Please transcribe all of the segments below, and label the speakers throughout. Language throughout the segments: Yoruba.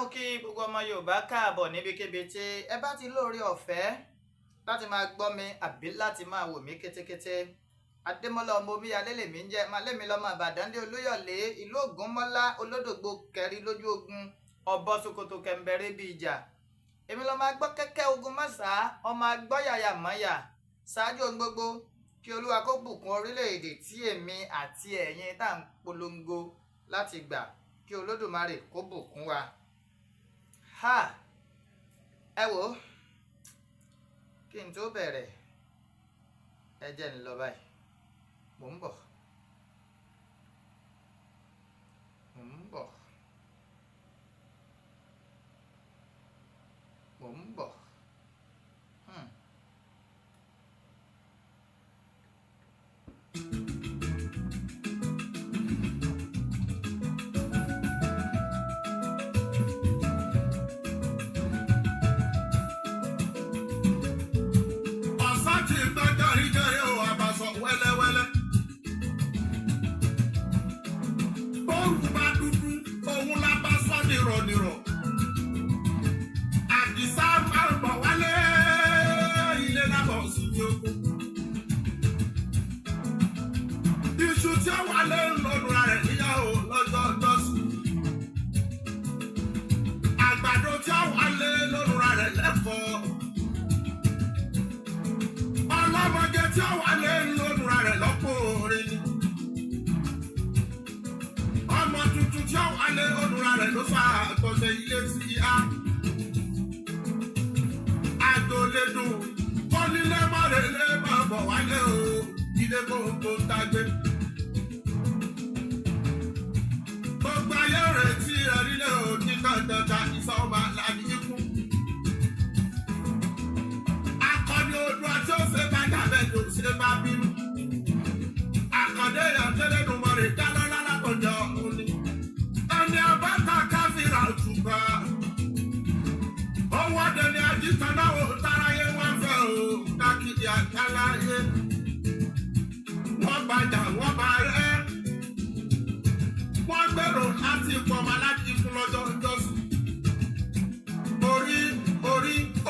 Speaker 1: mú kí gbogbo ọmọ Yorùbá káàbọ̀ níbikíbi tí ẹ bá ti lóore ọ̀fẹ́ láti máa gbọ́ mi àbí láti máa wò mí kétékété. Adémọ́lá ọmọ omi alélèmí ń jẹ́ máa lémi lọ́mọ Ìbàdàn dé Olúyọ̀lé ìlú Ògúnmọ́lá olódògbò kẹrí lójú ogun ọ̀bọ Sokoto kẹ̀mbẹ̀rẹ̀ bí ìjà. Èmi lọ́mọ agbọ́ kẹ́kẹ́ ogun mọ́sà ọmọ agbọ́ yàyà mọ́yà ṣáájú ohun gbogbo kí Olúwa kó bùkún orílẹ̀-èdè tí èmi àti ẹ̀yin tá à ń polongo láti gbà kí Olódùmarè kó bùkún wa. Ẹ wò ó kí n tó bẹ̀rẹ̀ ẹ jẹ́ n lọ báyìí mò ń bọ̀.
Speaker 2: Ló fà àtọ̀tẹ̀ ilé tí a àjòlédùn kọ́nílé mọ́rẹ̀lẹ́ máa bọ̀ wálé o ilé kóńtó ń dágbé. Gbogbo ayé rẹ̀ tí ẹ nílé o ní kàńtàntà ìsọ̀mà láti ikú. Akọni odò àti òṣè bá dàbẹ̀ tó ṣe bá bínú. Àkàndé àtẹ́lẹ́nu mọ̀rẹ̀ dáná lálàkọ̀jọ́ òní. Ẹni abáta káfíra òtùbà. Owó adẹni àjítaná ò táráyé wọ́n fẹ́ o. Dákìdí àjálàyé. Wọ́n gbàjà wọ́n bá rẹ́. Wọ́n gbèrò láti pọ̀mọ́ láti fún lọ́jọ́ ìjọsìn.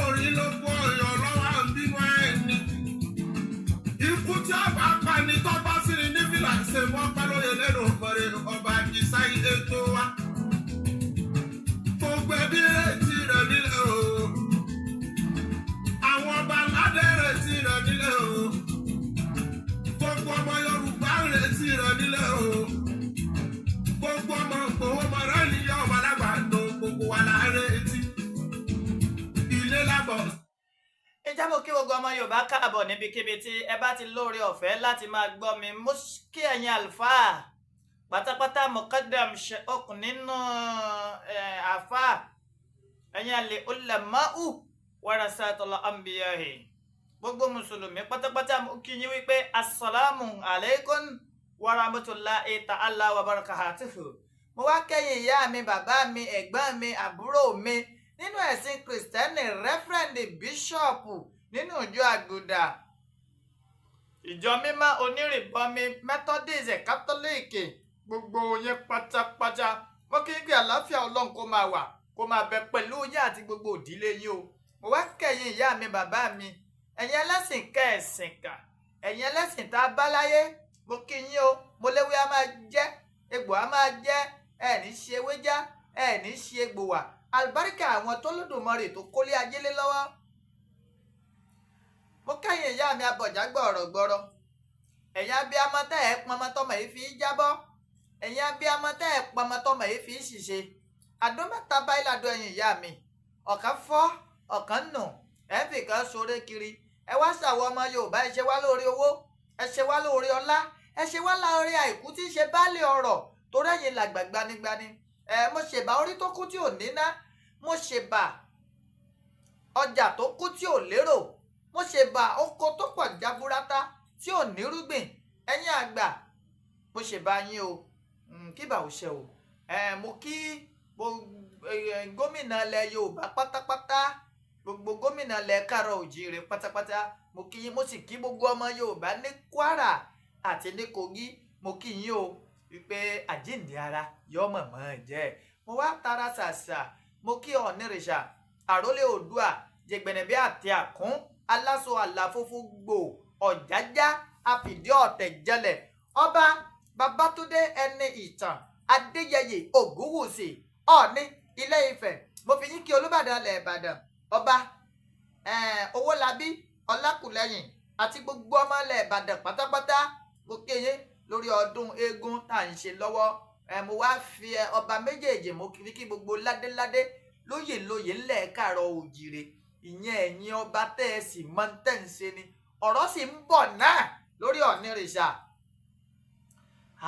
Speaker 2: Orí ló kó ọ̀yọ́ lọ́wọ́ àbínú ẹni. Ikú tí a bá pa ni tó bá sí ni ní fìlà ṣe wọ́n pẹ́ lóye lẹ́nu ọ̀pọ̀rẹ́ ọba àdìsá ilé tó wá. Gbogbo ẹbí retí rẹ̀ nílẹ̀ o. Àwọn ọba aládé retí rẹ̀ nílẹ̀ o. Gbogbo ọmọ Yorùbá retí rẹ̀ nílẹ̀ o. Gbogbo ọmọ Ìgbòho mọ̀rẹ́ níyà ọmọ alágbàdo gbogbo wa la retí. Ilé lábọ̀.
Speaker 1: Ìjà mo kí gbogbo ọmọ Yorùbá káàbọ̀ níbikíbi tí ẹ bá ti lóore ọ̀fẹ́ láti máa gbọ́ mi. Mo kí ẹ̀yin àlùfáà pátápátá mọ̀kádàm ṣe okùn nínú àfáà ẹ̀yin àlè ulama'u warasatul anbiya'i. Gbogbo mùsùlùmí pátápátá mo kí yín wípé assalamu alaikum warahmatullahi ta'ala wa barakatuhu. Mo wá kẹ́yìn ìyá mi, bàbá mi, ẹ̀gbọ́n mi, àbúrò mi nínú ẹ̀sìn kìrìsìtẹ́nì rẹ́fẹ̀rẹ̀ndì bíṣọ̀pù nínú ìjọ àgùdà ìjọ mímọ́ onírìbọmi mẹ́tọ́díìsì kátólíìkì gbogbo yẹn pátápátá mo kí n gbé àlàáfíà Ọlọ́run kó máa wà kó máa bẹ pẹ̀lú yín àti gbogbo ìdílé yín o. Mo wá kẹ́yìn ìyá mi, bàbá mi, ẹ̀yin ẹlẹ́sìn kẹ̀sìn kà ẹ̀yin ẹlẹ́sìn tá a bá láyé mo kí yín o. Mo léwé a máa jẹ́ egbò a máa jẹ́ ẹ̀ ní ṣe ewé já ẹ̀ ní ṣe egbò wà àlùbáríkà àwọn tó lódùmarè tó kólé ajé lé lọ́wọ́. Mo kẹ́yìn ìyá mi abọ̀já gbọ̀rọ̀gbọ̀rọ̀ ẹ̀yin abiyamọ tẹ́ ẹ̀ pọnmọ tọmọ yìí fi jábọ́ ẹ̀yin abiyamọ tẹ́ ẹ̀ pọnmọ tọmọ yìí fi ṣìṣe. Àdó mẹ́ta báyìí làdó ẹ̀yin ìyá mi ọ̀kan fọ́ ọ̀kan nù ẹ̀ fi kan sóore kiri. Ẹ wá ṣàwọ̀ ọmọ Yorùbá ẹ ṣe wá lóore owó ẹ ṣe wá lóore ọlá ẹ ṣe wá lóore àìkú tí í ṣe baálé ọrọ̀ torí ẹ̀yin làgbà gbanigbani. Mo ṣèbà orí tó kú tí ò níná mo ṣèbà ọjà tó kú tí ò lérò mo ṣèbà oko tó pọ̀ jaburata tí ò nírúgbìn. Ẹ̀yin àgbà mo ṣèbà yín o kí bá ò ṣe o. Mo kí gómìnà ilẹ̀ Yorùbá pátápátá gbogbo gómìnà ilẹ̀ Káàárọ̀ Oòjíire pátápátá mo kí yín. Mo sì kí gbogbo ọmọ Yorùbá ní Kwara àti ní Kogi mo kí yín o wípé àjíǹde ara yọ mọ̀mọ́ jẹ́. Mo wá tara ṣàṣà mo kí Ọ̀nìrìṣà àrólé Oòduà jẹgbẹ̀nẹ̀bí àti àkún aláṣọ àlàfófó gbò ọ̀jájá àfìdí ọ̀tẹ̀ jẹlẹ̀ ọba Babátúndé ẹni ìtàn Adéyẹyè Ògúnwùsì Ọọ̀ni Ilé Ifẹ̀. Mo fi yín kí Olúbàdàn ilẹ̀ Ìbàdàn ọba Owólabí Ọlákùlẹ́yìn àti gbogbo ọmọ ilẹ̀ Ìbàdàn pátápátá. Mo kí yín lórí ọdún eégún tá à ń ṣe lọ́wọ́. Mo wá fi ọba méjèèjì mo fi kí gbogbo ládéládé lóyè ńlẹ̀ Káàárọ̀ Oòjíire. Ìyẹn ẹ̀yin ọba tẹ́ ẹ sì mọ tẹ́ ń ṣe ni ọ̀rọ̀ sì ń bọ̀ náà lórí Ọ̀nìrìṣà.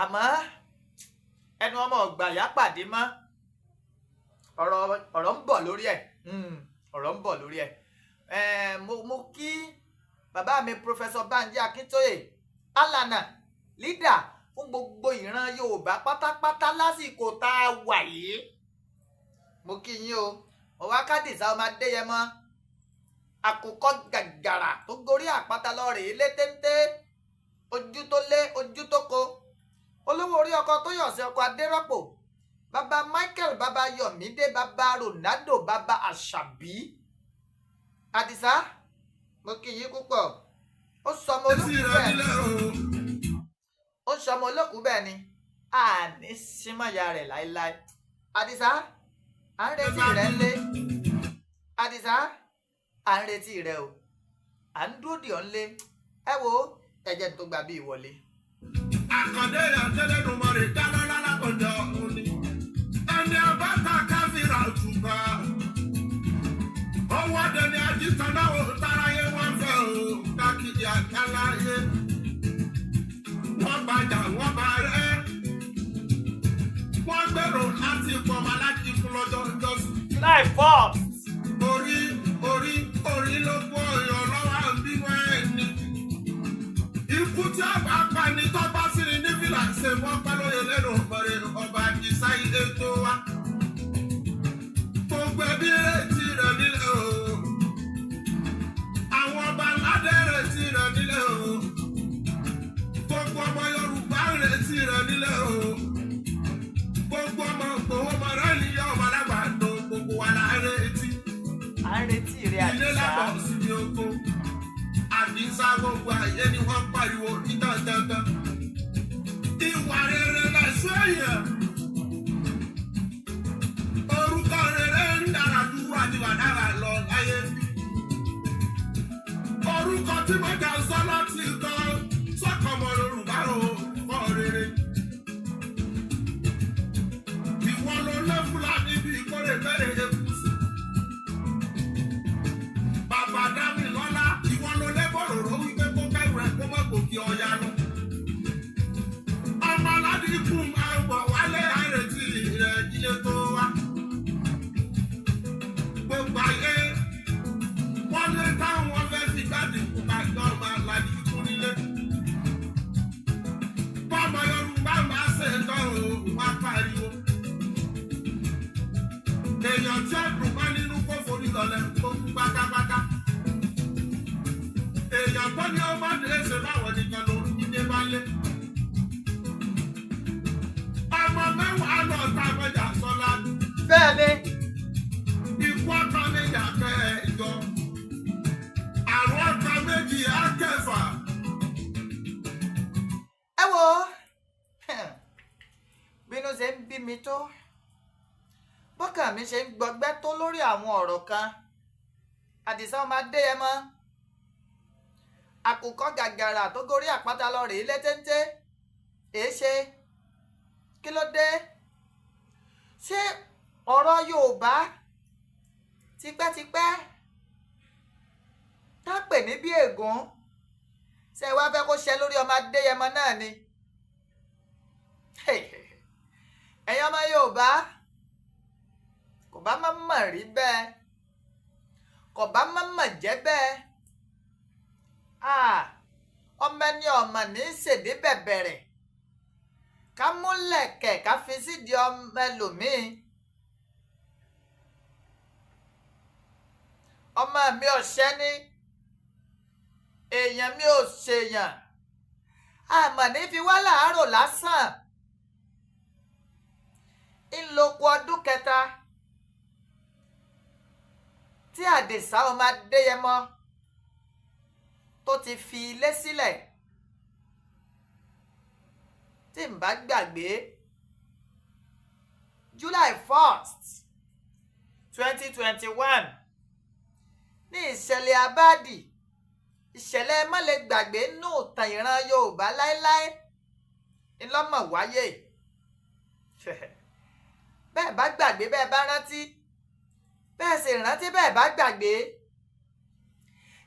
Speaker 1: Àmọ́ ẹnu ọmọ ọgbà yá pàdé mọ́ ọ̀rọ̀ ń bọ̀ lórí ẹ̀ ọ̀rọ̀ ń bọ̀ lórí ẹ̀. Mo kí bàbá mi Professor Banji Akíntóyè alànà leader fún gbogbo ìran Yorùbá pátápátá lásìkò tá a wà yìí. Mo kí yín o ọwọ́ Kádìsá ọmọ Adéyẹmọ àkùkọ gàgàrà tó gorí àpáta lọ rèé lé téńté ojú tó lé ojú tó ko olówó orí ọkọ tó yọ̀ sí ọkọ Adérọ́pò bàbá Michael bàbá Yọ̀mídé bàbá Ronaldo bàbá Àṣàbí. Àdìsá mo kí yín púpọ̀ ó sọmọ olókùú bẹ́ẹ̀ ni àní símọ̀ya rẹ̀ láéláé. Àdìsá à ń retí rẹ̀ ńlé Àdìsá à ń retí rẹ̀ o à ń dúró dì ọ́ ńlé. Ẹ wo ẹ̀jẹ̀ tó gbà bí ìwọlé.
Speaker 2: Àkàndé Adélédùmarè dáná lálákọ̀ọ́jà ọ̀hún ni ẹni àbáta káfíńrà òtúbà owó adẹni ajítaná òtáráyé wọn fẹ́ o káàkiri àgbáláyé wọ́n bàjá wọ́n bá rẹ́ wọ́n gbèrò láti pọ̀mọ́ alájí fún lọ́jọ́ ìjọsìn.
Speaker 1: July 4th.
Speaker 2: orí ló kó ọyàn lọ́wọ́ bínú ẹni. Ikú tí a bá pa ni tó bá sí ni ní fìlà ṣe wọ́n pẹ́ lóye lẹ́nu ọ̀bẹ̀rẹ̀ ọba Àdìsá ilé tó wá. Gbogbo ẹbí retí rẹ̀ nílẹ̀ o. Àwọn ọba aládé retí rẹ̀ nílẹ̀ o. Gbogbo ọmọ Yorùbá retí rẹ̀ nílẹ̀ o. Gbogbo ọmọ Ìgbòho mọ̀rẹ́ níyà ọmọ alágbàdo gbogbo wa la retí.
Speaker 1: À ń retí rẹ̀ Àdìsá.
Speaker 2: Ilé lábọ̀ sí ní oko. Àdìsá gbogbo ayé ni wọ́n pariwo ní dandandan. Ìwà rere lẹ̀ṣọ́ èèyàn. Orúkọ rere ń dára dúró àdìbàdàrà lọ láyé bí. Orúkọ tí mo jà sọ láti kọ́ sọ́kọ̀mọ́ Yorùbá o kọ́ rere. Ìwọ ló lé Fúlàní bí ìkórè bẹ́rẹ̀ èkúsì. Bàbá Dámi lọ́lá ìwọ ló lé bọ̀rọ̀rọ̀ wípé kó kẹ́rù ẹ̀ kó mọ̀ gòkè ọ̀yà lọ. Ọmọ aládìkú máa bọ̀ wálé àrètí rẹ̀ ilé tó wá. Gbogbo ayé wọ́n lé táwọn fẹ́ fi jáde kó bá gbọ́ máa ládìkú nílé. Bọ́mọ Yorùbá máa ṣe tán o wá pariwo. Èèyàn tí ó dùn mọ́ nínú kó forí lọlẹ̀ kó kú pátápátá. Èèyàn tó ní ọmọdé ṣe báwọn nìkan ló ń dé bá lé. Ọmọ mẹ́wàá lọ ta mẹ́jà sọ́lá.
Speaker 1: Bẹ́ẹ̀ ni.
Speaker 2: Ikú ọkọ méjì akẹ́ ìjọ. Àrùn ọkọ méjì akẹ́fà.
Speaker 1: Ẹ wo bínú ṣe ń bí mi tó bọ́kàn mi ṣe ń gbọgbẹ́ tó lórí àwọn ọ̀rọ̀ kan. Àdìsá ọmọ Adéyẹmọ àkùkọ gàgàrà tó gorí àpáta lọ rèé létéńté èé ṣe kí ló dé? Ṣé ọ̀rọ̀ Yorùbá tipẹ́tipẹ́ tá pè ní bí ègún ṣé wàá fẹ́ kó ṣe lórí ọmọ Adéyẹmọ náà ni? Ẹ̀yin ọmọ Yorùbá kò bá má mọ̀ rí bẹ́ẹ̀ kò bá má mọ̀ jẹ́ bẹ́ẹ̀. Ọmọ ẹni ọmọ ní ṣèdí bẹ̀bẹ̀rẹ̀ ká múlẹ̀kẹ̀ ká fi sídìí ọmọ ẹlòmíì. Ọmọ mi ò ṣẹ́ni èèyàn mi ò ṣèyàn àmọ̀ ní fi wá làárò lásán. Ìlòkù ọdún kẹta tí Àdìsá ọmọ Adéyẹmọ tó ti fi ilé sílẹ̀ tí n bá gbàgbé July 1st 2021 ní ìṣẹ̀lẹ̀ abáàdì ìṣẹ̀lẹ̀ má lè gbàgbé nù tàn ìran Yorùbá láéláé ńlọ́mọ̀ wáyé bẹ́ẹ̀ bá gbàgbé bẹ́ẹ̀ bá rántí bẹ́ẹ̀ sì rántí bẹ́ẹ̀ bá gbàgbé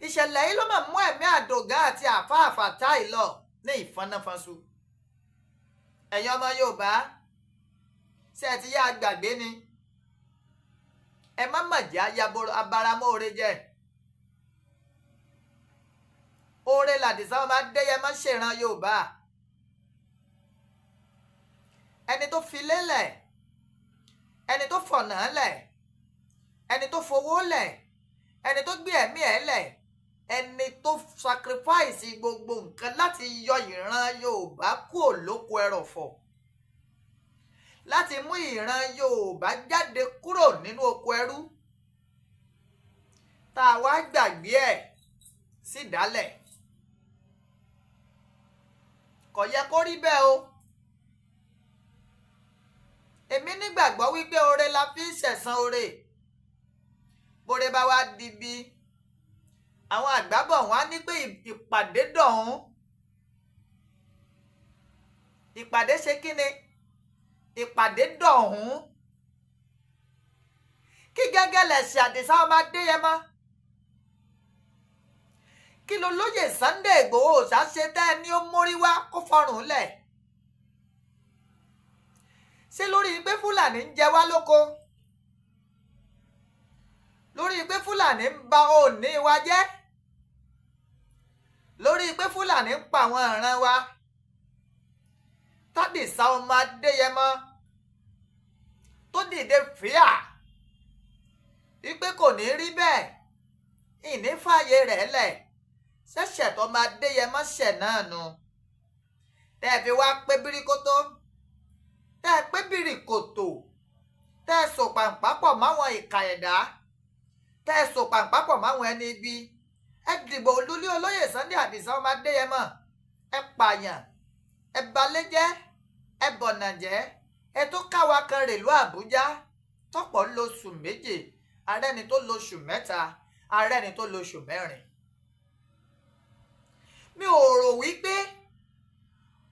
Speaker 1: ìṣẹ̀lẹ̀ yìí ló máa mú ẹ̀mí Àdògán àti Àfáà Fatai lọ ní ìfọ́náfọ́nṣu ẹ̀yin ọmọ Yorùbá ṣé ẹ ti yá gbàgbé ni ẹ má mà jẹ́ ayaboro abaramóore jẹ́ oore l'Àdìsá ọmọ Adéyẹmọ ṣèràn Yorùbá ẹni tó fi lélẹ̀ ẹni tó fọ̀nà lẹ̀ ẹni tó fowó lẹ̀ ẹni tó gbé ẹ̀mí ẹ̀ lẹ̀ ẹni tó sacrifice gbogbo nǹkan láti yọ ìran Yorùbá kúrò lóko ẹrọ̀fọ̀ láti mú ìran Yorùbá jáde kúrò nínú oko ẹrú tá a wá gbàgbé ẹ̀ sí ìdálẹ̀ kò yẹ kó rí bẹ́ẹ̀ o èmi nígbàgbọ́ wípé oore la fi ń ṣẹ̀san oore bóore bá wá di bí àwọn àgbábọ̀ wọn á ní pé ìpàdé dọ̀hún ìpàdé ṣe kí ni ìpàdé dọ̀hún kí gẹ́gẹ́ lẹ̀ṣẹ̀ Àdìsá ọmọ Adéyẹmọ kí ló lóye Sunday Ìgbòho ṣàṣe tẹ́ ẹ ní ó mórí wá kó fọrùn lẹ̀ ṣé lórí pé Fúlàní ń jẹ wá lóko lórí pé Fúlàní ń ba òní wa jẹ́ lórí pé Fúlàní ń pa àwọn ìran wa t'Àdìsá ọmọ Adéyẹmọ tó dìde fíà wípé kò ní rí bẹ́ẹ̀ ìní fààyè rẹ̀ lẹ̀ ṣẹ̀ṣẹ̀ tó ọmọ Adéyẹmọ ṣẹ̀ náà nu tẹ́ ẹ fi wá pé bíríkótó tẹ́ ẹ pé bíríkòtò tẹ́ ẹ sò pàǹpápọ̀ máwọn ìka ẹ̀dá tẹ́ ẹ sò pàǹpápọ̀ máwọn ẹni ibi ẹ dìbò olúlé olóyè Sunday Àdìsá ọmọ Adéyẹmọ ẹ pààyàn ẹ balẹ̀jẹ́ ẹ bọ̀nàjẹ́ ẹ tó káwa kan rèlú Àbújá tọ́pọ̀ lóṣù méje arẹ́ni tó lóṣù mẹ́ta arẹ́ni tó lóṣù mẹ́rin mi ò rò wípé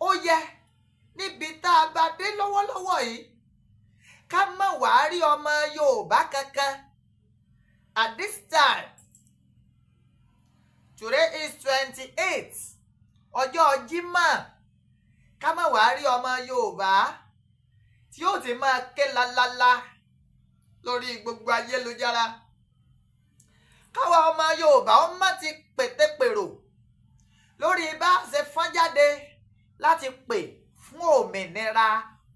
Speaker 1: ó yẹ níbi tá a bá dé lọ́wọ́lọ́wọ́ yìí ká má wàá rí ọmọ Yorùbá kankan at this time today is 28 ọjọ́ Jímọ̀ ká má wàá rí ọmọ Yorùbá tí yóò ti máa ké lalala lórí gbogbo ayélujára káwa ọmọ Yorùbá ó má ti pètèpèrò lórí bá ṣe fọ́n jáde láti pè fún òmìnira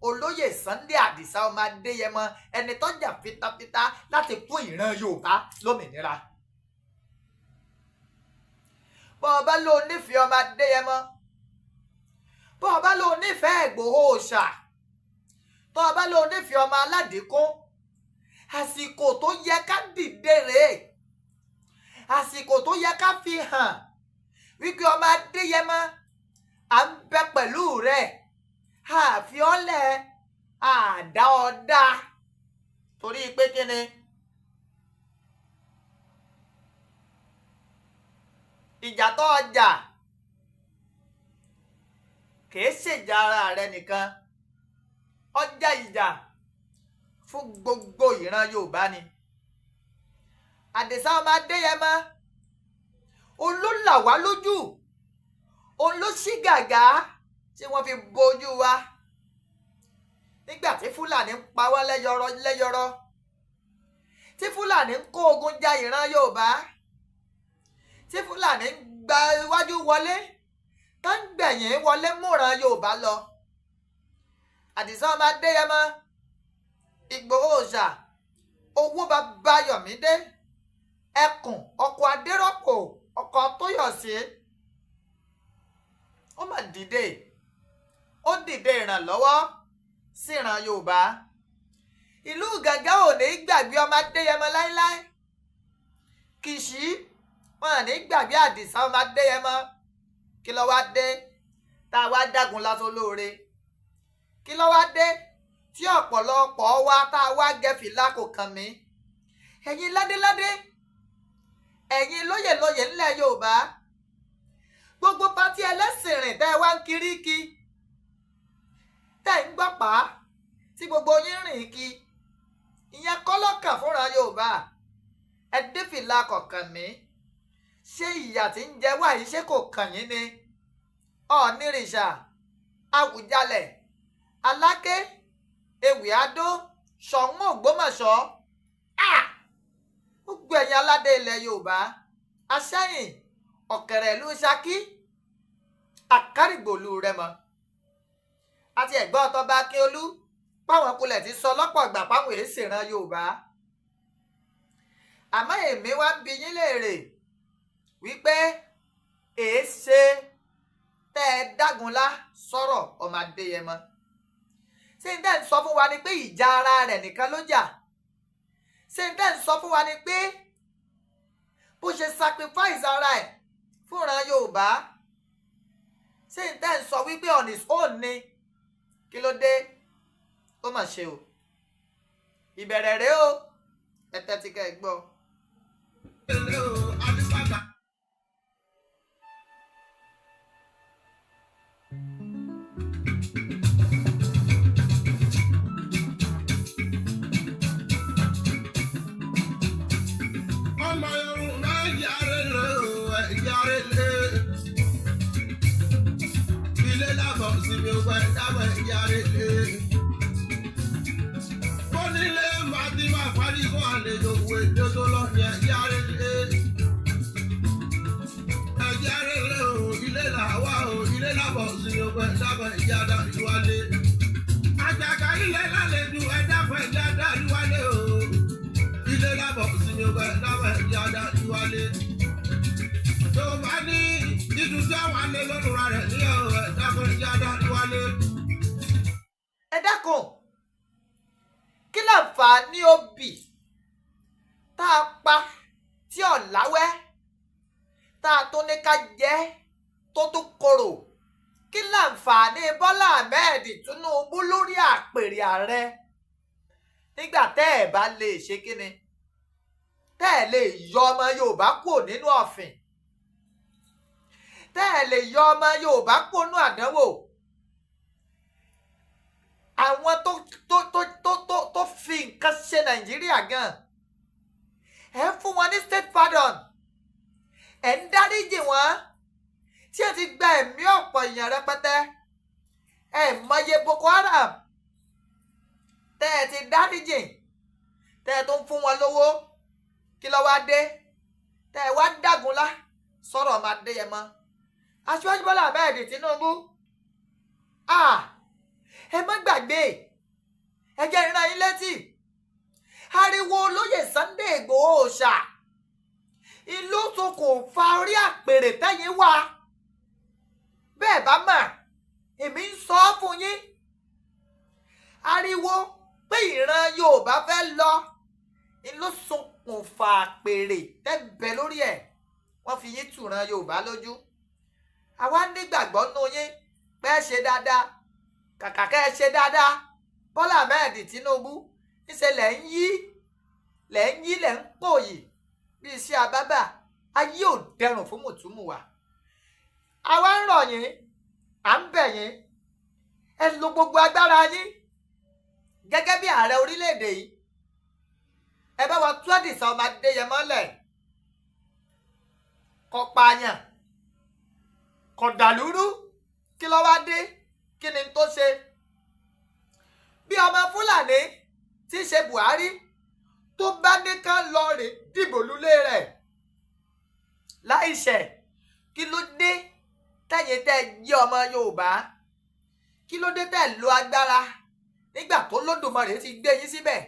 Speaker 1: olóyè Sunday Àdìsá ọmọ Adéyẹmọ ẹni tó jà fitafita láti fún ìran Yorùbá lómìnira. bọ́ ọ bá lò nífẹ̀ẹ́ ọmọ Adéyẹmọ bọ́ ọ bá lò nífẹ̀ẹ́ Ìgbòho Òòṣà tọ́ ọ bá lò nífẹ̀ẹ́ ọmọ Aládìkún àsìkò tó yẹ ká dìde rèé àsìkò tó yẹ ká fi hàn wípé ọmọ Adéyẹmọ à ń bẹ pẹ̀lú rẹ̀ àfiọ́lẹ̀ àdá ọ̀dá torí pé kí ni ìjà tó ọjà kìí ṣèjà ara rẹ nìkan ọjà ìjà fún gbogbo ìran Yorùbá ni Àdìsá ọmọ Adéyẹmọ òun ló là wá lójú òun ló ṣí gàgá tí wọ́n fi bojú wa nígbà tí Fúlàní ń pa wá lẹ́yọrọ tí Fúlàní ń kó ogun ja ìran Yorùbá tí Fúlàní ń gba iwájú wọlé tó ń gbẹ̀yìn wọlé múran Yorùbá lọ Àdìsá ọmọ Adéyẹmọ Ìgbòho Òòṣà owó bàbá Yọ̀mídé ẹkùn ọkọ̀ Adérọ́pò ọkọ̀ Tóyọ̀sí ó mà dìde ó dìde ìrànlọ́wọ́ sí ìran Yorùbá ìlú Gàngá ò ní gbàgbé ọmọ Adéyẹmọ láíláí ṣìṣì wọn ní gbàgbé Àdìsá ọmọ Adéyẹmọ. Kí ló wá dé tá a wá dágun lásán lóore? Kí ló wá dé tí ọ̀pọ̀lọpọ̀ wa tá a wá gẹ fìlà kò kàn mí? Ẹ̀yin ládéládé, ẹ̀yin lóyèlóyè ńlẹ̀ Yorùbá, gbogbo pátí ẹlẹ́sìn rìn tẹ́ ẹ wá ń kiri kí, tẹ́ ẹ ń gbọ́pá tí gbogbo yín rìn kí, ìyẹn kọ́ lọ́kàn fúnra Yorùbá. Ẹ dé fìlà kọ̀ọ̀kan mi. Ṣé ìyà tí ń jẹ wá yìí ṣé kò kàn yín ni? Ọ̀nìrìṣà, Àwùjalẹ̀, Aláké, Ewì Adó, Ṣọ̀ún Ògbómọ̀ṣọ́, gbogbo ẹ̀yin aládé ilẹ̀ Yorùbá, Aṣẹ́yìn, Ọ̀kẹ̀rẹ̀ ìlú Ṣakí, Àkárìgbò ìlú Rẹ́mọ, àti ẹ̀gbọ́n Ọ̀tọ́ba Akíolú páwọn kulẹ̀ ti sọ lọ́pọ̀ ìgbà páwọn èé ṣèran Yorùbá. Àmọ́ èmi wá ń bi yín léèrè wípé èé ṣe tẹ́ ẹ dágunlá sọ̀rọ̀ ọmọ Adéyẹmọ. Ṣé ń tẹ́ ń sọ fún wa ni pé ìjà ara rẹ̀ nìkan ló jà? Ṣé ń tẹ́ ń sọ fún wa ni pé bó ṣe sacrifice ara ẹ̀ fúnra Yorùbá? Ṣé ń tẹ́ ń sọ wípé on his own ni? Kí ló dé? Ó mà ṣe o. Ìbẹ̀rẹ̀ rèé o. Ẹ tẹ́tí kẹ́ ẹ gbọ́. Ẹ dákun, kí láǹfààní obì tá a pa tí ò láwẹ́ tá a tún ní ká jẹ tó tún korò? Kí láǹfààní Bọ́lá Ahmed Tinubu lórí àpèrè ààrẹ nígbà tẹ́ ẹ̀ bá lè ṣe kíni? Tẹ́ ẹ̀ lè yọ ọmọ Yorùbá kúrò nínú ọ̀fìn, tẹ́ ẹ̀ lè yọ ọmọ Yorùbá kúrò nínú àdánwò. Àwọn tó fi nǹkan ṣe Nàìjíríà gan, ẹ ń fún wọn ní state pardon, ẹ ń dáríjì wọn tí ẹ ti gba ẹ̀mí ọ̀pọ̀ èèyàn rẹpẹtẹ. Ẹ mọye Boko Haram tẹ́ ẹ ti dáríjì, tẹ́ ẹ tó ń fún wọn lówó. Kí ló wá dé tẹ́ ẹ wá dágunlá sọ̀rọ̀ ọmọ Adéyẹmọ? Aṣíwájú Bọ́lá Ahmed Tinubu, ẹ má gbàgbé, ẹ jẹ́ ìran yín létí, ariwo olóyè Sunday Ìgbòho Òòṣà ìlú tó kò fa orí àpèrè tẹ́yìn wá. Bẹ́ẹ̀ bá mà, èmi ń sọ fún yín, ariwo pé ìran Yorùbá fẹ́ lọ ìlú ṣokùnfà àpèrè tẹ́bẹ̀ lórí ẹ̀. Wọ́n fi yín tùran Yorùbá lójú. Àwa nígbàgbọ́ nínú yín pé ẹ ṣe dáadáa. Kàkà kẹ́ ẹ ṣe dáadáa, Bọ́lá Ahmed Tinubu níṣẹ́ lẹ̀ ń yí lẹ̀ ń pòyì bí iṣẹ́ àbábà. Ayé ò dẹrùn fún mùtúmùwà. Àwa ń rọ̀ yín, à ń bẹ̀ yín, ẹ lo gbogbo agbára yín gẹ́gẹ́ bí ààrẹ orílẹ̀-èdè yìí. Ẹ bá wa tú Àdìsá ọmọ Adéyẹmọ lẹ̀. Kò pààyàn, kò dàlúrú. Kí ló wá dé? Kí ni tó ṣe? Bí ọmọ Fúlàní tí í ṣe Buhari tó bá ní ká lọ rè dìbò lulẹ̀ rẹ̀ láìṣẹ̀, kí ló dé tẹ̀yin tẹ́ jí ọmọ Yorùbá? Kí ló dé tẹ́ lo agbára nígbà tó lódùmarè ti gbé yín síbẹ̀?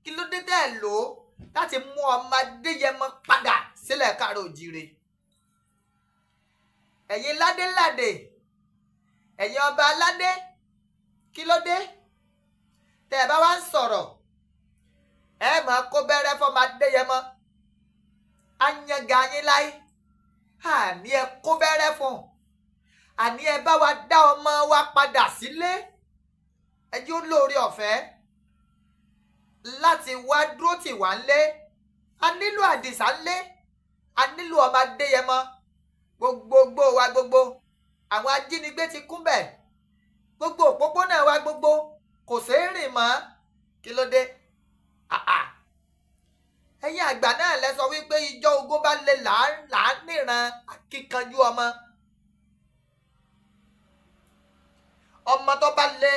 Speaker 1: Kí ló dé tẹ́ lò ó láti mú ọmọ Adéyẹmọ padà sílẹ̀ káàárọ̀ oòjíire? Ẹ̀yin ládéládé, ẹ̀yin ọba aládé, kí ló dé tẹ́ ẹ bá wá ń sọ̀rọ̀ ẹ máa kó bẹ́rẹ́ fọmọ Adéyẹmọ? anyanga yín láyé àní ẹ kó bẹ́rẹ́ fún àní ẹ bá wa dá ọmọ wa padà sílé ẹ jẹ́ ó lóore ọ̀fẹ́ láti wá dúró tì wá ńlé a nílò Àdìsá ńlé a nílò ọmọ Adéyẹmọ gbogbo wa gbogbo àwọn ajínigbé ti kún bẹ̀ gbogbo òpópónà wa gbogbo kò ṣeé rìn mọ́ kí ló dé ẹ̀yin àgbà náà lẹ sọ wípé ìjọ ogun bá lè níran akíkanjú ọmọ tó bá lè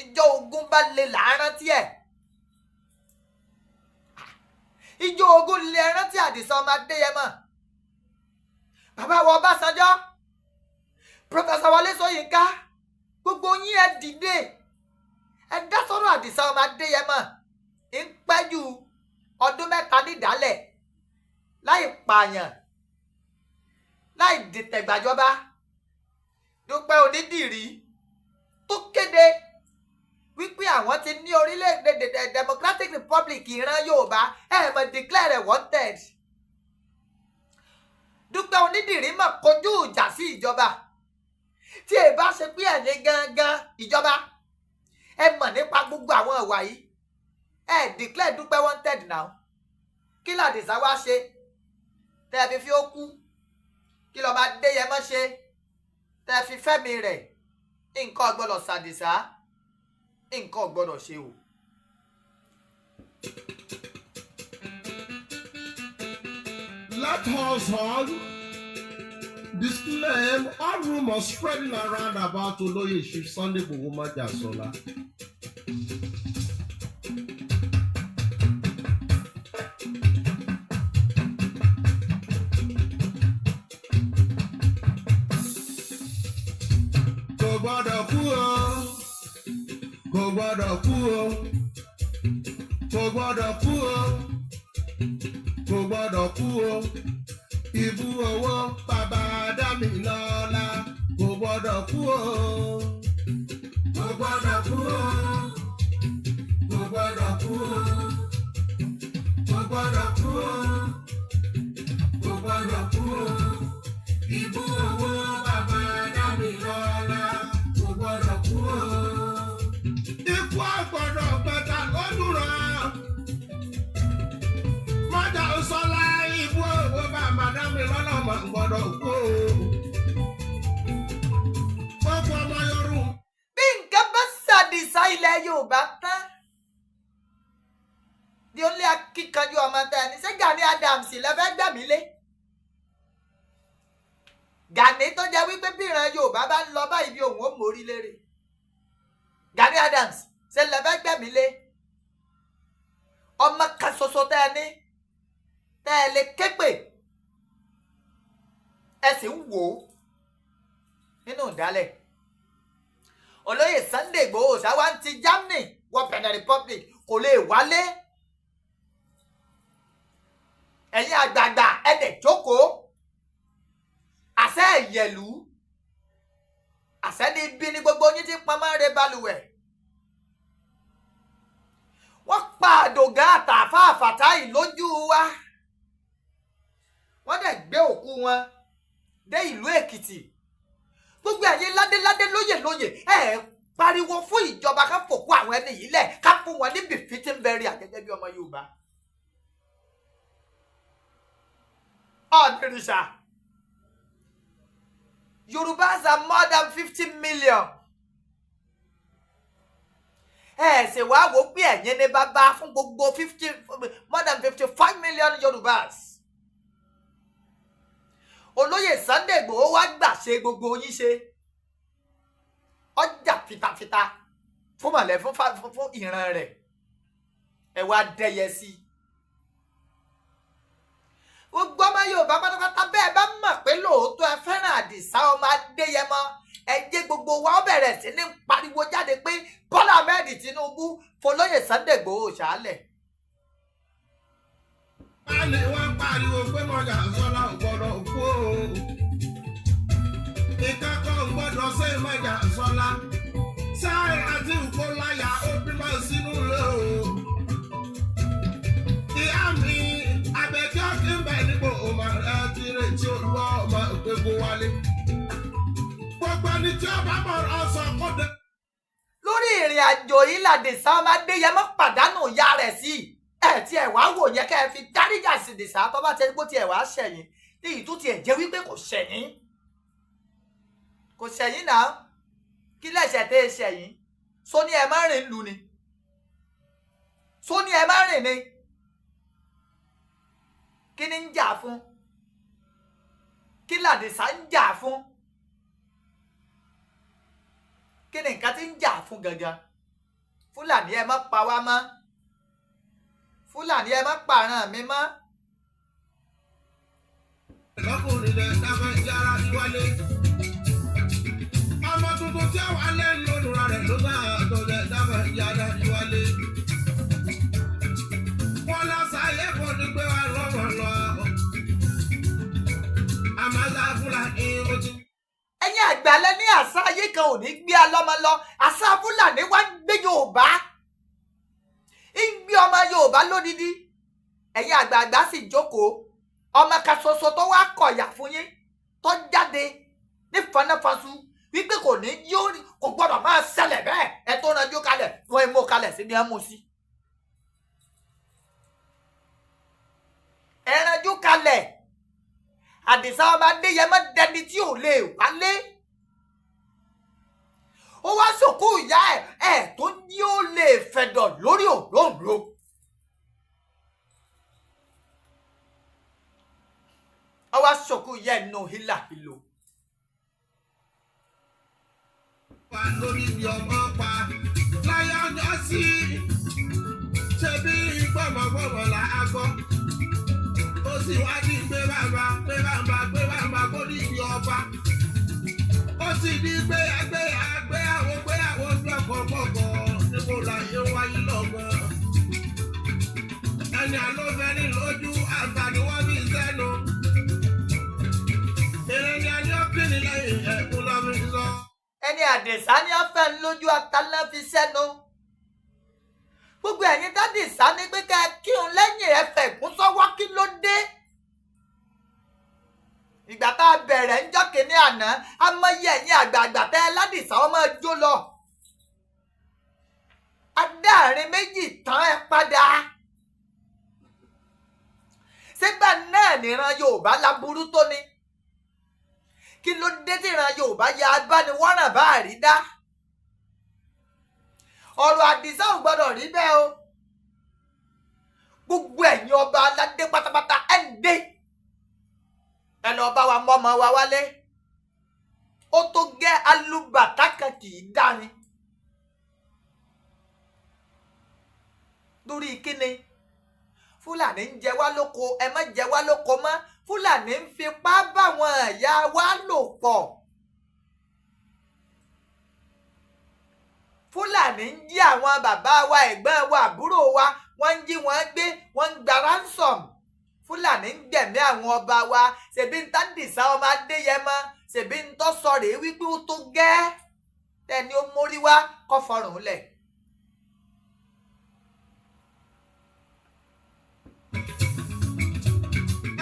Speaker 1: ìjọ ogun bá lè rántí ẹ̀ ìjọ ogun lè rántí Àdìsá ọmọ Adéyẹmọ bàbá wa Ọbásanjọ́ Professor Wọlé Ṣóyínká gbogbo yín ẹ dìde ẹ dá sọ́rọ̀ Àdìsá ọmọ Adéyẹmọ ń pẹ́jù ọdún 3 nídàálẹ̀ láì pààyàn láì dìtẹ̀gbàjọba Dúpẹ́ Onídìrí tó kéde wípé àwọn ti ní orílẹ̀-èdè Democratic Republic ìran Yorùbá mọ̀ declare wanted Dúpẹ́ Onídìrí mọ̀ kojú ìjà sí ìjọba tí ẹ bá ṣe pé ẹ̀yin gangan ìjọba ẹ mọ̀ nípa gbogbo àwọn ìwà yìí declare Dúpẹ́ wanted now kí l'Àdìsá wá ṣe tẹ́ fi ó kú kí lọ́ọ́ máa Adéyẹmọ ṣe tẹ́ fi fẹ́mi rẹ̀ nǹkan gbọ́dọ̀ s'Àdìsá nǹkan gbọ́dọ̀ ṣe o.
Speaker 2: Let us all disclaim all rumors spreading around about Olóyè Chief Sunday Igboho Májàsọ́lá. Kò gbọ́dọ̀ kú o, kò gbọ́dọ̀ kú o, kò gbọ́dọ̀ kú o, kò gbọ́dọ̀ kú o. Ibú owó bàbá Dámilọ́lá kò gbọ́dọ̀ kú o, kò gbọ́dọ̀ kú o, kò gbọ́dọ̀ kú o, kò gbọ́dọ̀ kú o, kò gbọ́dọ̀ kú o. Ibú owó bàbá Dámilọ́lá kò gbọ́dọ̀ kú o. Ikú àgbọ̀dọ̀ gbẹ̀ta lọ́dúnrún Májàsọ́lá ibú owó bàbá Dámilọ́lá máa gbọ́dọ̀ kú o. Gbogbo ọmọ Yorùbá.
Speaker 1: Bí nǹkan bá s'Àdìsá ilẹ̀ Yorùbá tán di ó lé akíkanjú ọmọ tẹ́ ẹni ṣé Gani Adams lẹ́fẹ́ gbẹ̀mí lé Gani tó jẹ́ wípé bí ìran Yorùbá bá ń lọ báyìí bí òun ó mórí lérè Gani Adams ṣe lẹ́fẹ́ gbẹ̀mí lé ọmọ kan ṣoṣo tẹ́ ẹni tẹ́ ẹ lè képè ẹ sì ń wò ó nínú ìdálẹ̀ Olóyè Sunday Igboho ṣáwá ń ti Germany wọ Benin Republic kò lè wálé ẹ̀yin àgbààgbà ẹ̀dẹ̀ jókòó àṣẹ ìyẹ̀lú àṣẹ ní ibi ní gbogbo yín ti pamọ́ rẹ balùwẹ̀ wọ́n pa Àdògán àtàfà Fàtáì lójú wa wọ́n dẹ̀ gbé òkú wọn dé ìlú Èkìtì gbogbo ẹ̀yin ládéládé lóyè pariwo fún ìjọba ká fòkú àwọn ẹni yìí lẹ̀ ká fún wọn ní befitting burial gẹ́gẹ́ bí ọmọ Yorùbá ọ̀nìrìṣà Yorùbás are more than 50 million ṣe wá wò pé ẹ̀yin ní bàbá fún gbogbo more than 55 million Yorùbás Olóyè Sunday Igboho wá gbà ṣe gbogbo yín ṣe ọjà fitafita fún mọ̀lẹ́ fún ìran rẹ̀ ẹ wá dẹyẹ sí gbogbo ọmọ Yorùbá pátápátá bẹ́ẹ̀ bá mọ̀ pé lóòótọ́ ẹ fẹ́ràn Àdìsá ọmọ Adéyẹmọ ẹ jẹ́ gbogbo wa ó bẹ̀rẹ̀ sí ní pariwo jáde pé Bọ́lá Ahmed Tinubu f'Olóyè Sunday Igboho ṣàálẹ̀.
Speaker 2: Báyìí wọ́n pariwo pé Májàsọ́lá ò gbọ́dọ̀ kú o. Ìkẹ́kọ̀ọ́ ò gbọ́dọ̀ ṣe Májàsọ́lá. Sáré àti Ìkóláyà ó bímọ sínú ilé o. Ìyá mi Àbẹ̀kẹ́ ẹni tí ó bá mọ̀ ọ̀sán kó dé.
Speaker 1: lórí ìrìn àjò yìí làdìsá ọmọ Adéyẹmọ pàdánù ìyá rẹ̀ sí tí ẹ̀ wá wò yẹ kẹ́ ẹ fi dáríjà sí Dìsá tó bá tẹ́ kó tiẹ̀ wá ṣẹ̀yìn ní ìtú tiẹ̀ jẹ́ wípé kò ṣẹ̀yìn náà kí lẹ́sẹ̀ tẹ́ ẹ ṣẹ̀yìn só ní ẹ má rìn lù ni só ní ẹ má rìn ni kí ni ń jà fún kí làdìsá ń jà fún kí ni nǹkan tí ń jà fún gangan Fúlàní ẹ má pa wá mọ́ Fúlàní ẹ má pààràn mi mọ́.
Speaker 2: lọ́kùnrin rẹ̀ dábẹ́ yára wálé. ọmọ tuntun tí àwọn alẹ́ ń lòdùra rẹ̀ ló bá àtọ̀ rẹ̀ dábẹ́ yára wálé. wọ́n lọ sáyé kò ní pé wà lọ́wọ́ lọ. àmàlà Fúlàní ó ti.
Speaker 1: ẹ̀yin àgbàlẹ̀ ní àṣà ayé kan ò ní gbé alọ́mọ lọ àṣà Fúlàní wá ń gbé Yorùbá ń gbé ọmọ Yorùbá lódìdí ẹ̀yin àgbààgbà sì jókòó ọmọ kan ṣoṣo tó wá kọ̀yà fún yín tó jáde ní fanáfasu wípé kò ní yóò kò gbọ́dọ̀ máa ṣẹlẹ̀ bẹ́ẹ̀ ẹ tó ranjú kalẹ̀ wọ́n ẹ mú kalẹ̀ síbi ẹ mú sí. ẹ ranjú kalẹ̀ Àdìsá ọmọ Adéyẹmọ dẹni tí ò lè wálé ó wá sòkú ìyá ẹ tó ní ó lè fẹ̀dọ̀ lórí òróǹro. ó wá sòkú ìyá ẹ nù hílàhílò.
Speaker 2: wà lórí ibi ọmọ pa láyé ọjọ́ sí ṣe bí gbọ́mọgbọ́mọ là á gbọ́. ó sì wá di pé bàbá kó ní ibi ọba. ó sì di gbéyàwó gbọ́kọ̀gbọ́kọ̀ níbo láyé wáyé lọ́gbọ́n. ẹni àlófẹ́ni lójú àǹfààní wọ́n fi sẹ́nu. èrè ni a ní ọ́pìnì lẹ́yìn ẹ̀kún lọ́mí sọ.
Speaker 1: ẹni Àdìsá ní ọ̀fẹ́ lójú àtàlẹ́ fi sẹ́nu gbogbo ẹ̀yin tádìsá ní pé ká kí òun lẹ́yìn ẹ̀fẹ̀ kún sọ́wọ́ kí ló dé. ìgbà tá a bẹ̀rẹ̀ ń jọ́ kínní àná amọ̀yẹ ẹ̀yin àgbààgbà tẹ́ ẹ ládìsá ọmọ jó lọ. adáàrin méjì tán ẹ padà. sígbà náà nìran Yorùbá láburú tó ni. kí ló dé tí ìran Yorùbá ya abániwọ́ràn bá rí dá. ọ̀rọ̀ Àdìsá ò gbọ́dọ̀ rí bẹ́ẹ̀ o. gbogbo ẹ̀yin ọba aládé pátápátá ẹ̀ ń dé. ẹ lọ bá wa mọ́mọ́ wa wálé. ó tó gẹ́ alúbàtà kan kì í dárin. lórí kíni Fúlàní ń jẹ wá lóko ẹ má jẹ wá lóko mọ́ Fúlàní ń fipá báwọn ẹ̀yà wa lò pọ̀. Fúlàní ń jí àwọn bàbá wa ẹ̀gbọ́n wa àbúrò wa wọ́n ń jí wọn gbé wọ́n ń gba ransom. Fúlàní ń gbẹ̀mí àwọn ọba wa ṣèbí ń Tádìsá ọmọ Adéyẹmọ ṣèbí ń tọ́ sọ rèé wípé ó tó gẹ́ tẹ́ni ó mórí wá kọ́ fọrùn lẹ̀.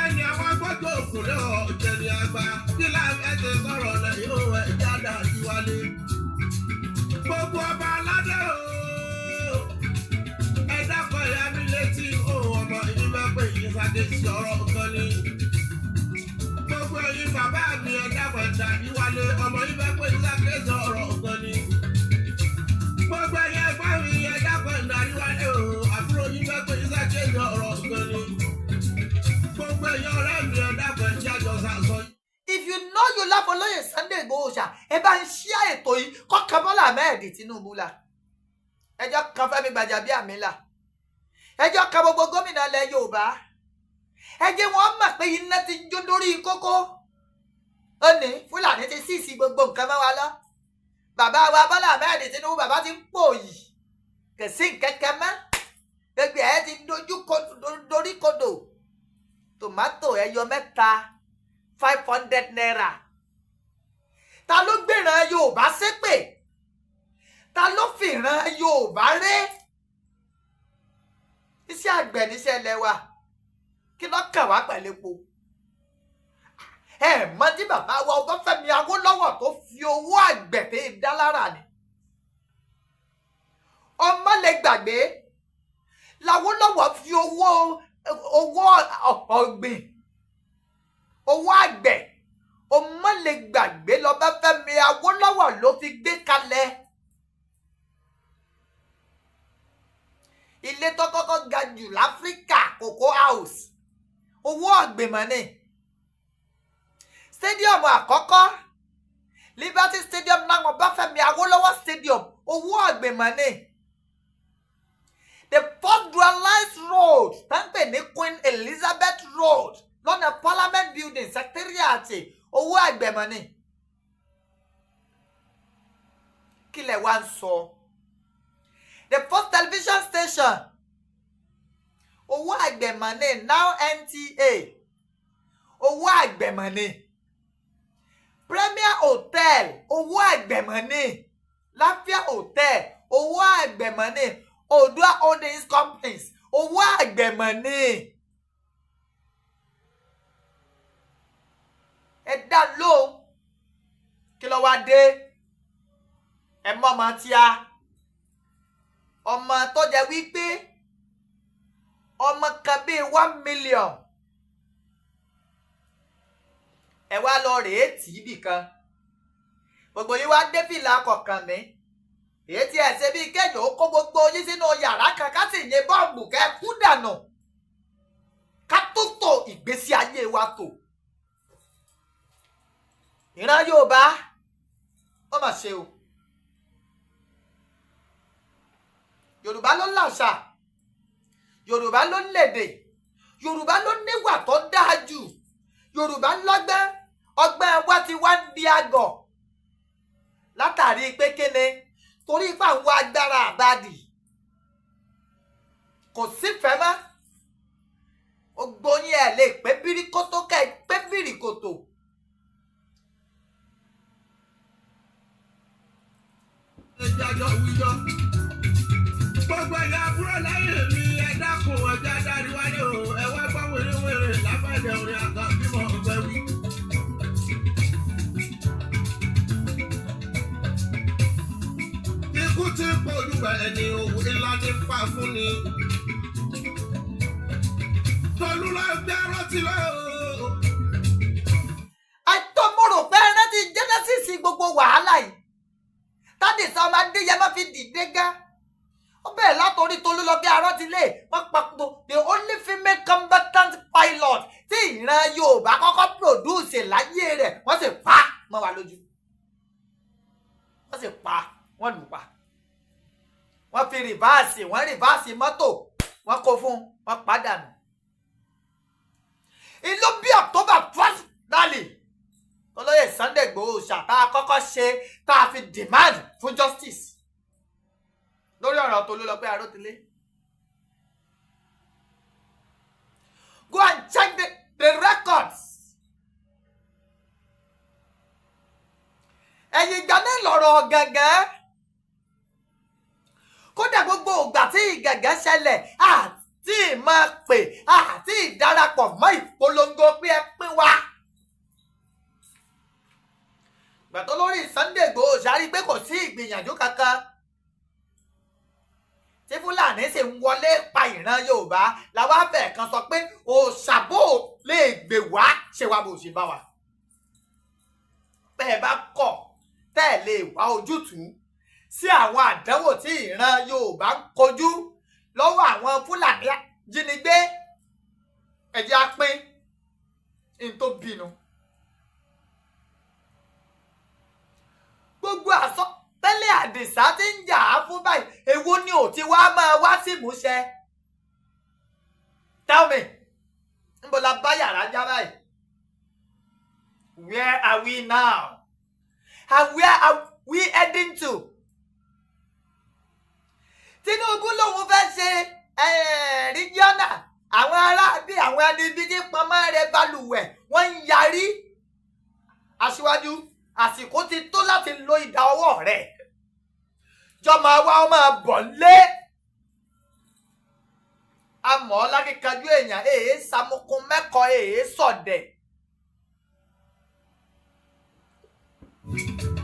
Speaker 2: ẹni àwọn agbọ́jọ́ òkúlẹ̀ ọ̀jẹ̀rì àgbà kí láàbẹ̀ ti sọ̀rọ̀ lẹ́yìn òwe ìjádà síwálé. gbogbo ọba aládé o ẹ dákọ̀ ìyá mi létí òun ọmọ yìí bẹ́ẹ̀ pé yìí sáde sí ọ̀rọ̀ kan ni. gbogbo ẹ̀yin bàbá mi ẹ dákọ̀ ìjà síwálé ọmọ yìí bẹ́ẹ̀ pé yìí sáde sí ọ̀rọ̀ kan ni. gbogbo ẹ̀yin ẹgbẹ́ mi ẹ dákọ̀ ìjà síwálé o àbúrò yìí bẹ́ẹ̀ pé yìí sáde sí ọ̀rọ̀ kan ni. gbogbo ẹ̀yin ọ̀rẹ́ mi ẹ dákọ̀ ìjà jọ sàṣọ.
Speaker 1: If you know you love Olóyè Sunday Igboho Oòṣà ẹ bá ń ṣí ètò yìí kọ́kàn Bọ́lá Ahmed Tinubu la ẹjọ́ kan Fẹ́mi Gbàjàbíàmílà ẹjọ́ kan gbogbo gómìnà ilẹ̀ Yorùbá ẹ jẹ́ wọ́n mọ̀ pé iná ti jó lórí kókó ó ní Fúlàní ti síìsì gbogbo nǹkan mọ́ wa lọ bàbá wa Bọ́lá Ahmed Tinubu bàbá ti ń pòyì kò sí kẹ̀kẹ́ mọ́ gbogbo ẹ̀ ti dorí kodò tòmátò ẹyọ mẹ́ta 500 naira. Ta ló gbéran Yorùbá ṣépè? Ta ló fìran Yorùbá ré? Iṣẹ́ àgbẹ̀ níṣẹ́ ilẹ̀ wa. Kí ló kàn wá pẹ̀lú epo?
Speaker 3: mọ̀ tí bàbá wa Ọbáfẹ́mi Awólọ́wọ̀ tó fi owó àgbẹ̀ tẹ́ dá lára ni. ọmọ lè gbàgbé l'Awólọ́wọ̀ fi owó ọ̀gbìn owó àgbẹ̀ ọmọ lè gbàgbé l'Ọbáfẹ́mi Awólọ́wọ̀ ló fi gbé kalẹ̀. ilé tó kọ́kọ́ ga jù láfíríkà Cocoa House owó ọ̀gbìn mọ́ ni. stadium àkọ́kọ́ Liberty Stadium náà Ọbáfẹ́mi Awólọ́wọ̀ Stadium owó ọ̀gbìn mọ́ ni. the first dualized road tánpẹ̀ ní Queen Elizabeth Road lọ́nà Parliament Building Secretariat owó àgbẹ̀ mọ́ ni. kí lẹ̀ wá ń sọ. the first television station owó àgbẹ̀ mọ́ ni now NTA owó àgbẹ̀ mọ́ ni. Premier Hotel owó àgbẹ̀ mọ́ ni. Lafia Hotel owó àgbẹ̀ mọ́ ni. Odua Holdings Companies owó àgbẹ̀ mọ́ ni. ẹ dá lóhùn kí ló wá dé ẹ mọ́ ọmọ tí a ọmọ tó jẹ́ wípé ọmọ kan bíi 1 million ẹ wá lọ rèé tì í bì kan gbogbo yín wá dé fìlà kọ̀ọ̀kan mi èyí tí ẹ ṣe bíi kéèyàn ó kó gbogbo yín sínú yàrá kan ká sì yìn bọ́ọ̀mù kẹ́ kú dànù ká tó tò ìgbésí ayé wa tò. ìran Yorùbá ó mà ṣe o. Yorùbá ló làṣà, Yorùbá ló lédè, Yorùbá ló níwà tó dáa jù, Yorùbá lọ́gbọ́n, ọgbọ́n wa ti wá ń di àgọ̀ látàrí pé kéne torí pé àwọn agbára àbádì kò sífẹ̀ẹ́ mọ́. Ògbóyin ẹ̀ lè pé bíríkótó ká ẹ pé bíríkótó.
Speaker 2: Ìjàjọ wíjọ. Gbogbo ẹ̀yà àbúrò láyé mi ẹ dákun ọjà dárí wáyé o. Ẹ wá gbọ́ wèrèwèrè lábẹ́dẹ̀ orin àgbà bímọ ọgbẹ́ wí. Ikú ti pọ̀jù bẹ̀rẹ̀ ni òwú ńlá ní pa fún ni. Tolú lọ gbé rántí lọ.
Speaker 3: Àtọ́mọ̀rò pé rántí Genesis gbogbo wàhálà yìí. Tádì sọ ọmọ Adéyẹmọ fi dìde gá. Ó bẹ̀rẹ̀ látọrí Tolúlọpẹ́ Arátilé wọ́n papò the only female combatant pilot tí ìran Yorùbá kọ́kọ́ produce láyé rẹ̀ wọ́n sì pa mọ́ wa lójú. Wọ́n sì pa wọ́n lù pa. Wọ́n fi rìváàsì mọ́tò wọ́n kó fún wọ́n pàdánù. Ìlú bí October 1st rally olóyè Sunday Igboho ṣàtà kọ́kọ́ ṣe tá a fi demand fún justice lórí ọ̀rọ̀ Tolúlọpẹ́ Arátilé. Go and check the records. ẹ̀yìn ìgbà náà lọ̀rọ̀ gàngán kódà gbogbo ìgbà tí ìgàngán ṣẹlẹ̀ àti máa pè àti ìdarapọ̀ mọ́ ìpolongo pé ẹ pín wa. Gbàtọ́ lórí Sunday Igboho ṣàrí pé kò sí ìgbìyànjú kankan tí Fúlàní sì ń wọlé pa ìran Yorùbá làwọn afẹ́ kan sọ pé òṣàbò lè gbè wá ṣe wá bó ṣe bá wa. Bẹ́ẹ̀ bá kọ̀ tẹ́ ẹ̀ lè wá ojútùú sí àwọn àdánwò tí ìran Yorùbá ń kojú lọ́wọ́ àwọn Fúlàní jínigbé ẹ jẹ́ á pín in tó bínú. Gbogbo àsọtẹ́lẹ̀ Àdìsá tí ń jà á fún báyìí èwo ni ò ti wá máa wá sí ìmúṣẹ. Tell me, níbo la bá yàrá já báyìí? Where are we now? And where are we heading to? Tinubu lòun fẹ́ ṣe regional àwọn ará bí àwọn ẹni tí pọnmọ́ rẹ̀ balùwẹ̀ wọ́n ń yarí. Aṣíwájú àsìkò ti tó láti lo ìdá ọwọ́ rẹ̀ jọmọ wa ọmọ bọ̀ lé amọ̀ lákìkanjú èèyàn èé samukun mẹ́kọ̀ọ́ èé sọ̀dẹ̀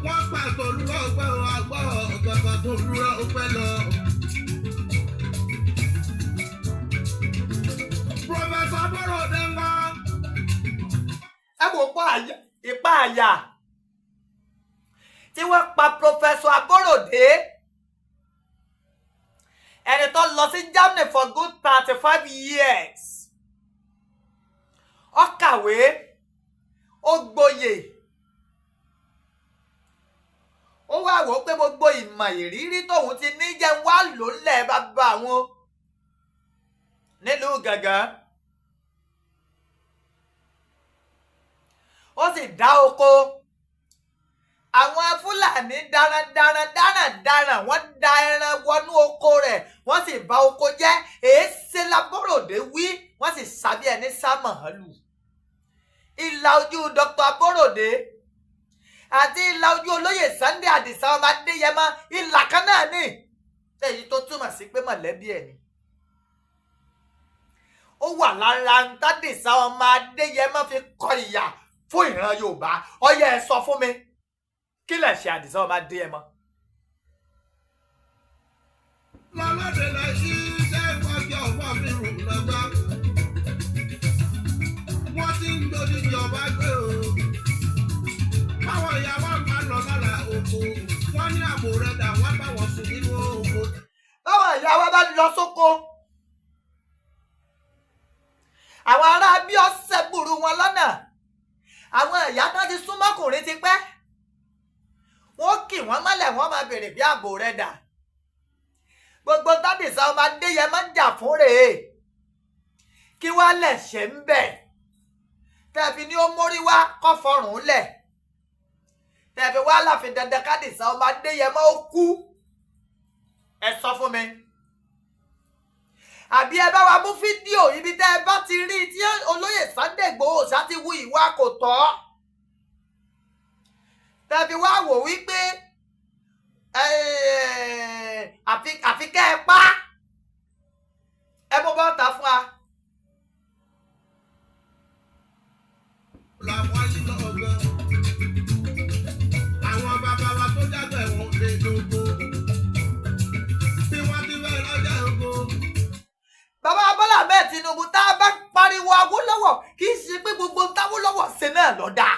Speaker 2: wọ́n gbà tó lúwọ́ ọgbẹ́ àgbọ̀ ọ̀gàgà tó lúwọ́ ọgbẹ́ lọ. Pọfẹ́sọ̀ Aborode ń wá.
Speaker 3: ẹ wò ipá àyà tí wọ́n pa Pọfẹ́sọ̀ Aborode ẹni tó lọ sí Germany for good 35 years ó kàwé ó gboyè ó wá wò ó pé gbogbo ìmọ̀ ìrírí tóun ti ní jẹ́ wá lò ńlẹ̀ bàbá àwọn nílùú Gàngán ó sì dá oko àwọn Fúlàní darandaran wọ́n da ẹran wọnú oko rẹ̀ wọ́n sì bà oko jẹ́ èéṣe l'Aborode wí wọ́n sì sábí ẹni sá màálù ìlà ojú Dr. Aborode àti ìlà ojú olóyè Sunday Adisa ọmọ Adéyẹmọ ìlà kan náà ni èyí tó túmọ̀ sí pé mọ̀lẹ́bí ẹ̀ ni ó wà lára ń tádìsá ọmọ Adéyẹmọ fi kọ ìyà fún ìran Yorùbá ó yẹ ẹ sọ fún mi kí lẹ ṣe Àdìsá ọmọ Adéyẹmọ.
Speaker 2: Lọ́lọ́dẹ lọ sí iṣẹ́ ìwádìí ọ̀pọ̀ mi rò lọ́gbà. Wọ́n ti ń gbòdì ìjọba gbé o. Báwọn ìyá wa máa lọ lára oko. Wọ́n ní Aborode wọ́n bá wọn sùn nínú oko.
Speaker 3: báwọn ìyá wa bá lọ sóko àwọn ará bí ọ̀sẹ̀ gbùrú wọn lọ́nà àwọn ìyá náà ti súnmọ́kùnrin ti pẹ́ wọ́n kì wọ́n mọ́lẹ̀ wọ́n máa bèrè bí Aborode gbogbo tádìsá ọmọ Adéyẹmọ ń jà fún rèé kí wọ́n lẹ̀ ṣe ń bẹ̀ tẹ̀fi ní ó mórí wá kọ́ fọrùn lẹ̀ tẹ̀fi wá láfi dandan kádìsá ọmọ Adéyẹmọ ó kú ẹ sọ fún mi àbí ẹ bá wa mú fídíò ibi tẹ́ ẹ bá ti rí tí olóyè Sunday Igboho ṣá ti wu ìwà kò tọ́ tẹ̀fi wá wò wípé àfi kẹ́ ẹ pa ẹ mú bọ́ta fún wa.
Speaker 2: Làwọn yìí lọ gbọ́. Àwọn bàbá wa tó jágbẹ̀ wọn lè lóko. Bí wọ́n ti fẹ́ lọ́jà oko.
Speaker 3: Bàbá Bọ́lá Ahmed Tinubu tá a bá pariwo Awólọ́wọ̀ kì í ṣe pé gbogbo táwólọ́wọ̀ ṣe náà lọ́dà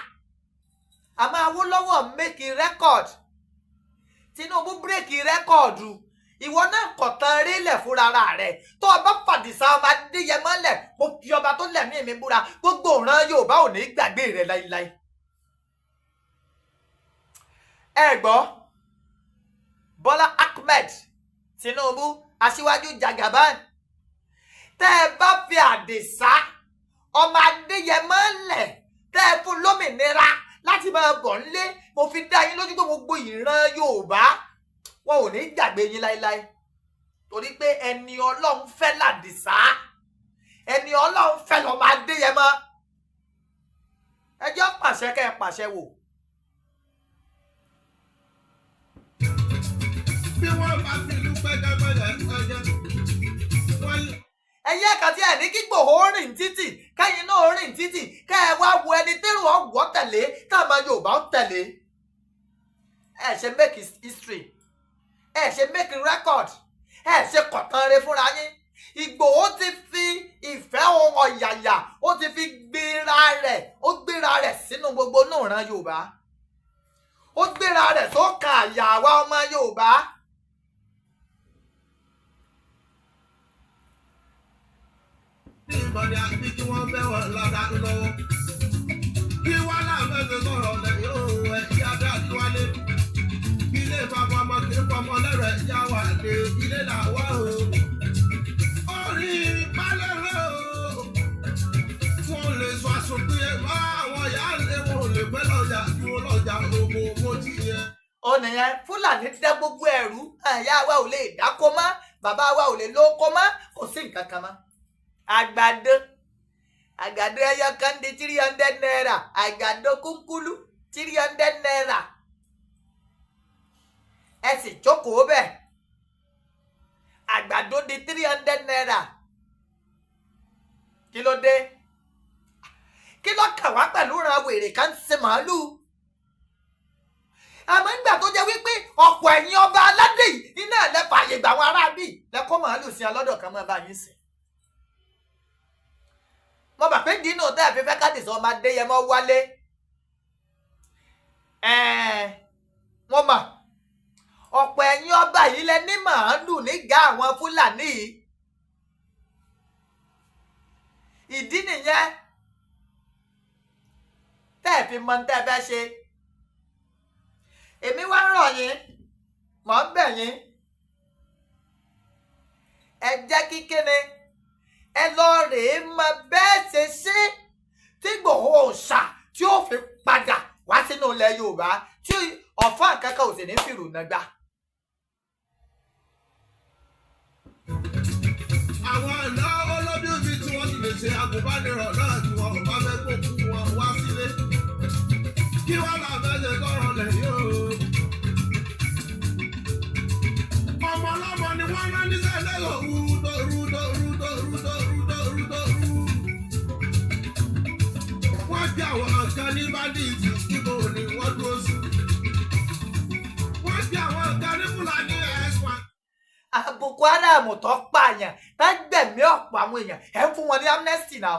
Speaker 3: àmọ́ Awólọ́wọ̀ make record Tinubu break record ìwọ náà kọ̀tàn rélẹ̀ fúnra rẹ̀ tó o bá fàdìsá ọmọ Adéyẹmọ lẹ̀ mo fi ọba tó lẹ̀mí mi búra gbogbo ìran Yorùbá ò ní gbàgbé rẹ̀ láíláí. ẹ gbọ́ Bọ́lá Ahmed Tinubu aṣíwájú Jagaban tẹ́ ẹ bá fi Àdìsá ọmọ Adéyẹmọ lẹ̀ tẹ́ ẹ fún lómìnira láti máa bọ̀ nílé mo fi dá yín lójú pé gbogbo ìran Yorùbá wọn ò ní gbàgbé yín láéláé torí pé ẹni Ọlọ́run fẹ́ l'Àdìsá ẹni Ọlọ́run fẹ́ lọ́mọ Adéyẹmọ ẹjọ́ pàṣẹ kẹ́ ẹ pàṣẹ wò.
Speaker 2: Bí wọ́n bá fi ìlú pẹ́jọ́pẹ́jọ́ ẹ̀jẹ̀ wọ́n lè.
Speaker 3: ẹyẹ kan tí ẹ ní kí Ìgbòho rìn títì kẹ́yìn náà rìn títì kẹ́ ẹ wá wo ẹni tẹ́rù ọ̀wọ́ tẹ̀lé táwọn Yorùbá ń tẹ̀lé ẹ ṣe make history ẹ ṣe make record ẹ ṣe kọ̀tàn rẹ fúnra yín Ìgbòho ti fi ìfẹ́ ohun ọ̀yàyà ó ti fi gbéra rẹ̀ sínú gbogbo náà ran Yorùbá ó gbéra rẹ̀ sókè àyà àwa ọmọ Yorùbá.
Speaker 2: Ní ìbọ̀dẹ̀ àbí kí wọ́n fẹ́ wọn lọ́dà lọ́wọ́. Bí wọ́n láwọn ẹgbẹ́ sọ̀rọ̀ lẹ̀ yóò ẹ̀ kí adé àtiwálé. Ilé bàbá ọmọ kì í fọmọ lẹ́rọ̀ ẹ̀yà wà lé ilé làwọ̀ o. Orí balẹ̀ rẹ̀ o. Wọ́n lè sọ àsopin ẹ̀ bá àwọn ìyá lé wọn ò lè pẹ́ lọ́jà tí wọ́n lọ́jà owó owó ti yẹ.
Speaker 3: Ó nìyẹn Fúlàní dá gbogbo ẹ̀rú ìyá wa ò lè dáko mọ́ bàbá wa ò lè lóko mọ́ kò sí nǹkan kan mọ́. àgbàdo ẹyọ kan di 300 naira àgbàdo kúnkúlú 300 naira ẹ sì jókòó bẹ́ẹ̀ àgbàdo di 300 naira kí ló dé kí ló kàn wá pẹ̀lú ran wèrè kan ṣe màálù àmọ́ nígbà tó jẹ́ wípé ọ̀pọ̀ ẹ̀yin ọba aládé yìí iná ẹ̀ lẹ́fà àyè gbà àwọn aráabí lẹ́kọ́ màálù sí ọlọ́dọ̀ kan mọ́ bá yín sìn. mo bà pé dínú tẹ́ ẹ̀ fi fẹ́ káàdì sọ ọmọ Adéyẹmọ wálé wọ́n mọ̀ ọ̀pọ̀ ẹ̀yin ọba yìí lẹ ní màálù nígà àwọn Fúlàní yìí. ìdí nìyẹn tẹ́ ẹ̀ fi mọ tẹ́ ẹ fẹ́ ṣe. èmi wá ń rọ̀ yín mọ̀ ń bẹ̀ yín ẹ jẹ́ kí kíni ẹ lọ rèé mọ bẹ́ẹ̀ ṣe ṣe tí Ìgbòho Òòṣà tí ó fi padà wá sínú ilẹ̀ Yorùbá tí ọ̀fọ́n kankan ò sì ní fìrù nàgbà.
Speaker 2: àwọn àná olóbí òbí tí wọ́n ti lè ṣe agùnbánirọ̀ náà tí wọ́n bá fẹ́ kó fún wọn wá sílé kí wọ́n là fẹ́ ṣe tọrọ lẹ̀ yóò. ọmọ ọlọ́mọ ni wọ́n rán níṣẹ́ lẹ́yọ̀ rúdòrúdòrúdòrúdòrúdòrúdòrú. wọ́n bí àwọn kan ní báńdíìtì kíbo ni wọ́n dúró sí. wọ́n bí àwọn kan ní Fúlàní S1.
Speaker 3: Boko Haram tó pààyàn tá gbẹ̀mí ọ̀pọ̀ àwọn èèyàn ẹ̀ ń fún wọn ní amnesty náà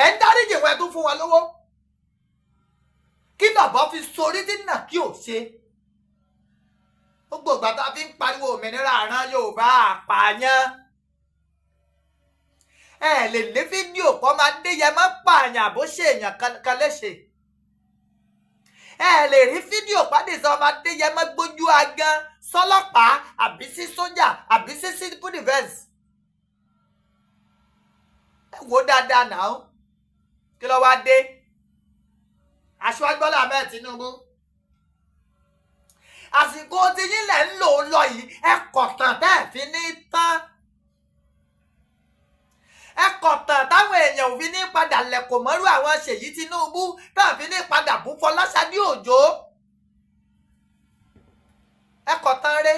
Speaker 3: ẹ̀ ń dáríjì wọn ẹ̀ tún fún wọn lówó kí bàbá fi sorí dínà kí ò ṣe gbogbo ìgbà tá a fi ń pariwo òmìnira àrán Yorùbá àpààyàn ẹ lè lé fídíò kọ́ máa Adéyẹmọ pààyàn àbó ṣe èèyàn kan léṣe ẹ lè rí fídíò pàdé sọ ọmọ Adéyẹmọ gbójú agan sọ́lọ́pàá àbí sí sójà àbí sí civil defence ẹ wò dáadáa náà kí ló wá dé Aṣíwájú Bọ́lá Ahmed Tinubu àsìkò tí yín lẹ̀ ń lò ó lọ yìí ẹ kọ̀tàn tẹ́ ẹ̀ fi ní tán ẹ kọ̀tàn táwọn èèyàn ò fi ní padà lẹ̀kọ̀ mọ́rú àwọn Ṣèyí Tinubu táwọn fi ní padà bú Fọláṣadé Òjó ẹ kọ̀tàn rẹ.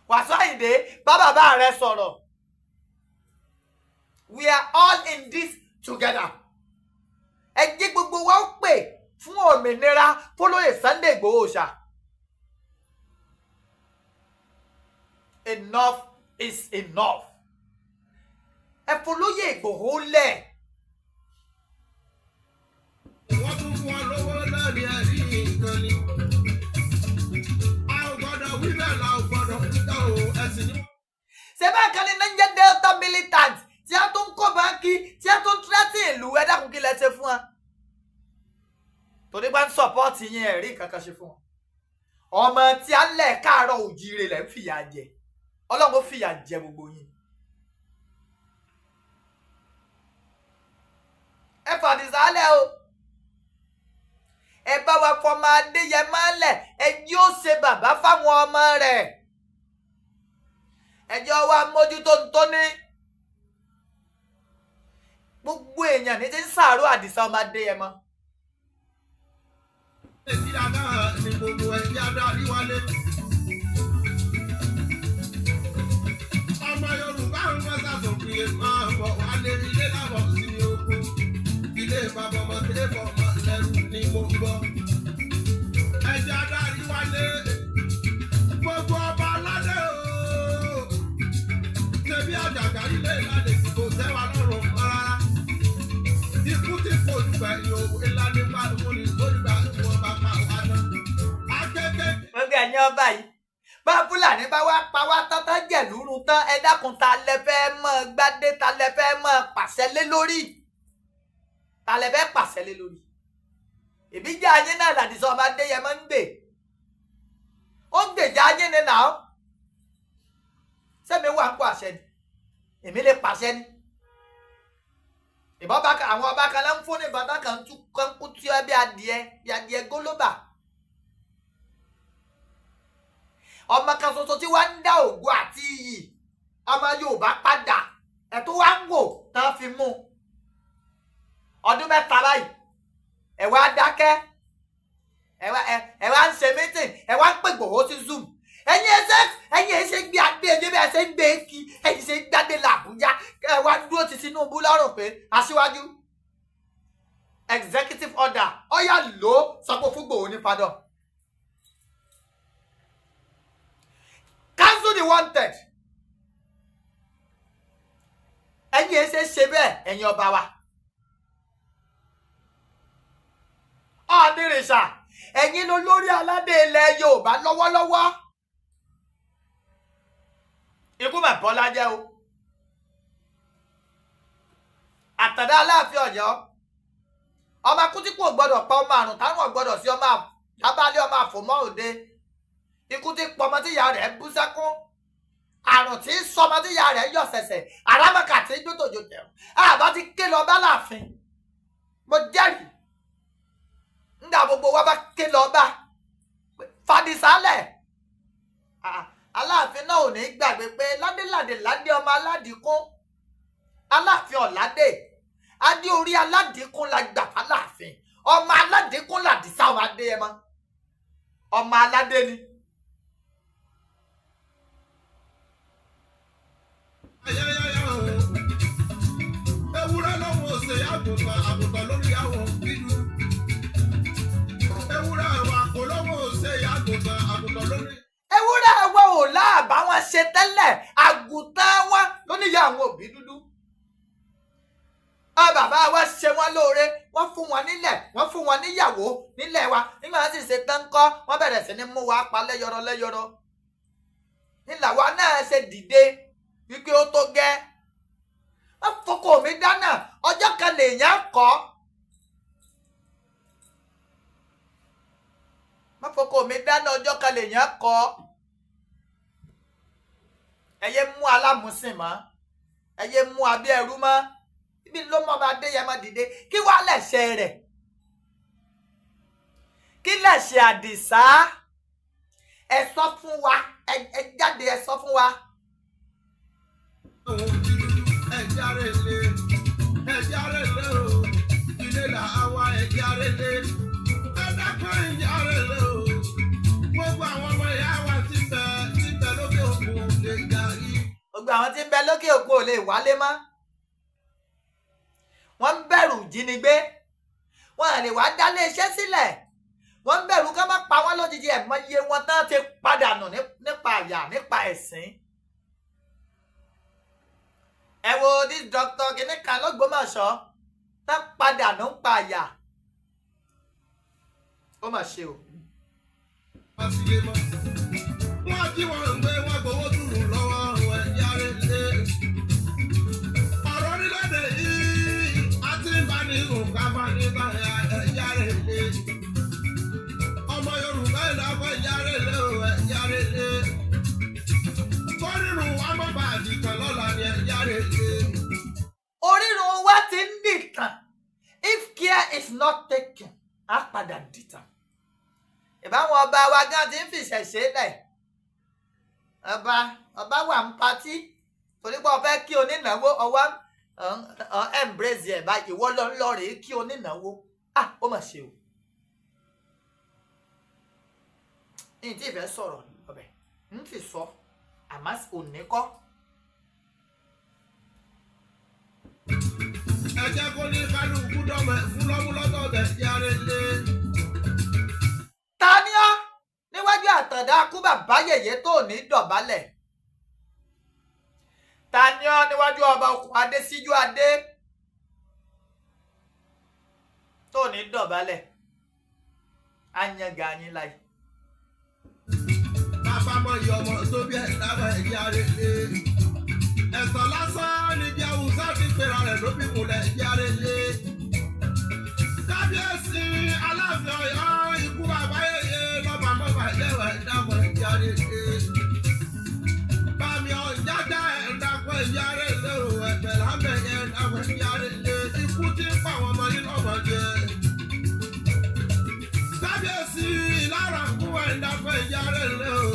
Speaker 3: Wàsíù Àyìndé bá bàbá rẹ sọ̀rọ̀ we are all in this together ẹ jẹ́ gbogbo wa ó pè fún òmìnira fọlọ́yè Sunday Ìgbòho Òòṣà. Enough is enough ẹ fọlọ́yè Ìgbòho lẹ̀.
Speaker 2: wọ́n tún fún wọn lówó lórí ẹ̀rí nǹkan ni. a ò gbọ́dọ̀ wí bẹ́ẹ̀ la ò gbọ́dọ̀ kíkà o ẹ̀sìn ni.
Speaker 3: ṣé bẹ́ẹ̀ kan ní Niger Delta militant tí a tún kó báńkì tí a tún tírẹ́tì ìlú ẹ dákun kí lẹ ṣe fún wa. torí bá ń sọpọ́ọ̀tì yín ẹ̀rí kankan ṣe fún wọn. ọmọ tí a lẹ̀ káàárọ̀ òjíire lẹ̀ ń fìyà jẹ Ọlọ́run ó fìyà jẹ gbogbo yín. ẹ fàdísálẹ̀ o ẹ bá wa fọmọ Adéyẹmọ lẹ̀ ẹ yóò ṣe bàbá fáwọn ọmọ rẹ̀ ẹjọ́ wa mójútó ń tó ní gbogbo èèyàn ní ti ń sàárò Àdìsá ọmọ Adéyẹmọ.
Speaker 2: nàìjíríà náà ni gbogbo ẹ̀yà adarí wálé. ọmọ Yorùbá ń fẹ́ sàtòkìyè máa bọ̀ wálé ilé lábọ̀ sí oko. ilé bàbá ọmọ tẹ́lẹ̀ bọ̀ ọmọ lẹ́rù ni mo gbọ́. ẹ̀yà adarí wálé. gbogbo ọba aládé o. ṣebí àjàgà ilé ìlànà kò tẹ́wà lọ́rùn rárá. ikú tí kò dùgbẹ̀ yòówù ìlànà ìpàdé ní gbòdìgbà tí wọ́n bá pa wá náà. akẹ́kẹ́.
Speaker 3: gbogbo ẹ̀yin ọba yìí bá Fúlàní bá wá pa wá tán jẹ̀lúrú tán ẹ dákun ta lẹ fẹ́ mọ́ gbádé ta lẹ fẹ́ mọ́ pàṣẹ lé lórí ta lẹ fẹ́ pàṣẹ lé lórí. ìbíjà ayé náà l'Àdìsá ọmọ Adéyẹmọ ń gbè ó ń gbèjà ayé ni nà ó sẹ́mi wà ń kó àṣẹ ni èmi lè pàṣẹ ni ìbọn bá àwọn ọba kan lẹ́ ń fún ní ìbọn kan tún kán kú tí ọ bí adìẹ gólóbà ọmọ kan ṣoṣo tí wọ́n ń dá ògo àti iyì ọmọ Yorùbá padà ẹ̀ tó wá ń wò tán fi mú ọdún mẹ́ta báyìí ẹ̀ wá dákẹ́ ẹ̀ wá ń ṣe mítìn ẹ̀ wá ń pè Ìgbòho sí Zoom ẹ̀yin ẹsẹ̀ gbé adé ẹ̀jẹ̀ bí ẹsẹ̀ ń gbé kí ẹ̀yin ṣe gbádé làbújá ẹ̀ wá dúró ti Tinubu lọ́rùn pé aṣíwájú executive order ọ̀yà lò sọ pé fún Ìgbòho ní pardon. Cancel the wanted. Ẹ̀yin ẹ ṣe bẹ́ẹ̀ ẹ̀yin ọba wa. Ọ̀nìrìṣà ẹ̀yin ló lórí aládé ilẹ̀ Yorùbá lọ́wọ́lọ́wọ́. Ikú mà Bọ́lá jẹ́ o. Àtàndá Aláàfin Ọ̀yọ́. Ọmọ Kútíkù ò gbọ́dọ̀ pa ọmọ àrùn táwọn ò gbọ́dọ̀ sí ọmọ àbálẹ̀ ọmọ àfòmọ́ òde. Ikú ti pọ̀ ọmọ tí ìyá rẹ̀ bú sẹ́kún. Àrùn tí ń sọmọ tí ìyá rẹ̀ yọ̀ sẹ̀sẹ̀. Àràmọ̀kà tí ń jótòjò tẹ̀. Àbá ti ké lọ bá láàfin. Mo jẹ́rìí. Nígbà gbogbo wa bá ké lọ bá. Fàdísálẹ̀. Aláàfin náà ò ní gbàgbé pé ládéládé ládé ọmọ aládìkún. Aláàfin Ọ̀ládé. Adé orí aládìkún la gbà fáláàfin. Ọmọ aládìkún làdìsá ọmọ Adéyẹmọ. Ọmọ aládé ni.
Speaker 2: Ewúrẹ́ lọ́wọ́ ṣe àgùntàn lórí àwọn bídú. Ewúrẹ́ wa kò lọ́wọ́ ṣe àgùntàn lórí.
Speaker 3: Ewúrẹ́ wa ò láàbá wọn ṣe tẹ́lẹ̀ àgùntàn wa ló níyà àwọn òbí dúdú. Bàbá wa ṣe wọ́n lóore wọ́n fún wọn nílẹ̀ wọ́n fún wọn níyàwó nílẹ̀ wa nígbà tí sì ṣe tán kọ́ wọ́n bẹ̀rẹ̀ sí ní mú wa pa lẹ́yọrọ. Nílàwọ́ náà ṣe dìde wípé ó tó gẹ́. Wọ́n fọkọ mi dáná ọjọ́ kan lèèyàn kọ́. Wọ́n fọkọ mi dáná ọjọ́ kan lèèyàn kọ́. Ẹyẹ mú alámùsìn mọ́. Ẹyẹ mú abẹ́ ẹrú mọ́. Ibi ló mọ́ ọmọ Adéyẹmọ dìde. Kí wá lẹ̀ṣẹ̀ rẹ̀? Kí lẹ̀ṣẹ̀ Àdìsá? Ẹ sọ fún wa. Ẹ jáde ẹ sọ fún wa.
Speaker 2: Ẹ̀járẹ̀lẹ̀ o, ilé là á wá ẹ̀járẹ̀lẹ̀. Ẹ̀dákan ẹ̀járẹ̀lẹ̀ o, gbogbo àwọn ọmọ ìyá wa ti bẹ lókè òkun lè darí.
Speaker 3: Gbogbo àwọn tí ń bẹ lókè òkun ò lè wálé mọ́. Wọ́n ń bẹ̀rù jínigbé. Wọ́n à lè wá dálé iṣẹ́ sílẹ̀. Wọ́n ń bẹ̀rù ká má pa wọ́n lójijì ẹ̀mọ́ iye wọn tán ti padà nù nípa àyà nípa ẹ̀sìn. Ẹ wo this doctor kìnnìkan l'Ógbómọ̀ṣọ́ tá padà nù ń pa àyà. Ó mà ṣe o.
Speaker 2: Wọ́n jí wọn gbé wọn gbowó dùnú lọ́wọ́ ẹ̀járẹ̀lẹ̀. Ọ̀rọ̀ orílẹ̀-èdè yìí a ti ń bá ní nǹkan bá ní báyà ẹ̀járẹ̀lẹ̀. Ọmọ Yorùbá ìlàpọ̀ ẹ̀járẹ̀lẹ̀ o ẹ̀járẹ̀lẹ̀. Kórìrùn wa mọ̀ bá àdìkan lọ́la ni ẹ̀járẹ̀lẹ̀.
Speaker 3: Orírun wa ti ń dìtàn. If care is not taken, á padà dìtàn. Ìbáwọn ọba wa gan ti ń fìṣẹ̀ṣe lẹ̀. Ọba wà ń patí. Torí pé ó fẹ́ kí onínáwó ọwọ́ embrace ẹ̀ báyìí. Ìwọ lọ ń lọ rèé kí onínáwó. Ó mà ṣe o. Ní tí ìfẹ́ sọ̀rọ̀ ọbẹ̀ ń fi sọ àmọ́ òní kọ́.
Speaker 2: Ẹ jẹ́ kó ní kálukú dọ́mọ̀ fún lọ́múlọ́tọ̀ọ̀tẹ̀ ẹ̀járẹ̀lẹ̀.
Speaker 3: Ta ni ọ́ níwájú Àtàndá kú bàbá yèyé tó ní dọ̀bálẹ̀? Ta ni ọ́ níwájú ọba Òkun Adé síjú adé tó ní dọ̀bálẹ̀? Á yan gàyín láyé.
Speaker 2: Bàbá mọ iye ọmọ tó bí ẹ̀ dábàá ẹ̀járẹ̀lẹ̀. Ẹ̀sán lásán ni bí Awúsá ti pera rẹ̀ lóbi kùnlẹ̀ ẹ̀járẹ̀lẹ̀. Kábíyèsí Aláàfin Ọ̀yọ́ ikú bàbá yèyé lọ́ba mọ́ba jẹ́wọ̀ ẹ̀dàpọ̀ ẹ̀járẹ̀lẹ̀. Bàmí ọ̀jájá ẹ̀dàpọ̀ ẹ̀járẹ̀lẹ̀ o ẹ̀bẹ̀ lábẹ̀ yẹn ẹ̀dàpọ̀ ẹ̀járẹ̀lẹ̀. Ikú ti ń pa àwọn ọmọ yín lọ́mọ jẹ. Kábíyèsí Ìlara kú ẹ̀dàpọ̀ ẹ̀járẹ̀lẹ̀ o.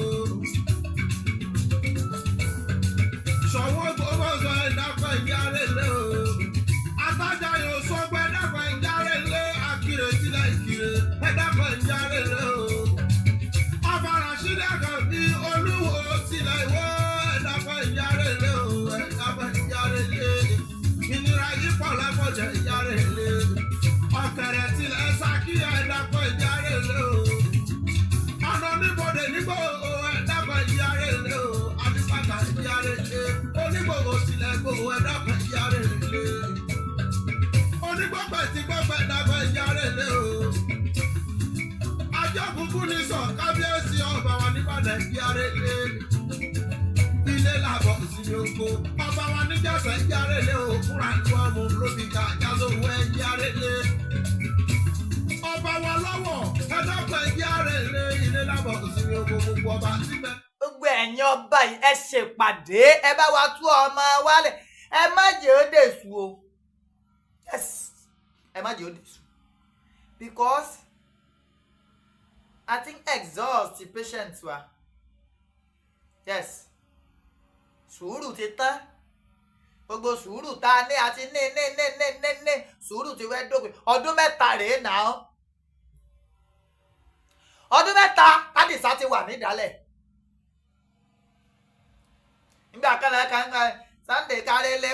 Speaker 2: Ṣọ̀wọ́n gbogbo sọ ẹ̀dàpọ̀ ẹ̀járẹ̀lẹ̀ o. Atájà yóò sọ pé ẹ̀dàpọ̀ ẹ̀járẹ̀lẹ̀ Akire sílẹ̀ Ìkirè ẹ̀dàpọ̀ ẹ̀járẹ̀lẹ̀ o. Ọ̀fàrà sílẹ̀ kan bí Olúwo sílẹ̀ Ìwó ẹ̀dàpọ̀ ẹ̀járẹ̀lẹ̀ o ẹ̀dàpọ̀ ẹ̀járẹ̀lẹ̀. Ìnira yìí pọ̀ lápọ̀jẹ̀ ẹ̀járẹ̀lẹ̀. Ọ̀kẹ́rẹ́ gbogbo ẹ̀dá kan yára lé. Onígbọ́gbẹ́ tí gbọ́gbẹ́ dàgbẹ́ yára lé o. Ajọ́ kúkú ní sọ kábíyèsí ọba wa níbàdàn yára lé. Ilé làbọ̀ sí oko. Ọba wa níjàsẹ̀ yára lé o. Fúnra ìlú ọmọ lóbi ká jásòwò ẹ̀ yára lé. Ọba wa lọ́wọ́ ẹ̀dá kan yára lé. Ilé làbọ̀ sí oko gbogbo ọba síbẹ̀.
Speaker 3: Gbogbo ẹ̀yin ọba yìí ẹ ṣèpàdé ẹ bá wa tú ọmọ wálẹ̀ ẹ má jẹ́ ó dèṣù o. Yes, ẹ má jẹ́ ó dèṣù because I think exhaust the patient wa. Yes, sùúrù ti tán gbogbo sùúrù tá a ní àti ní sùúrù ti wẹ́ dópin ọdún mẹ́ta rèé náà ọdún mẹ́ta tádìsá ti wà nídàálẹ̀. Nígbà kan Sunday Kárẹ́lé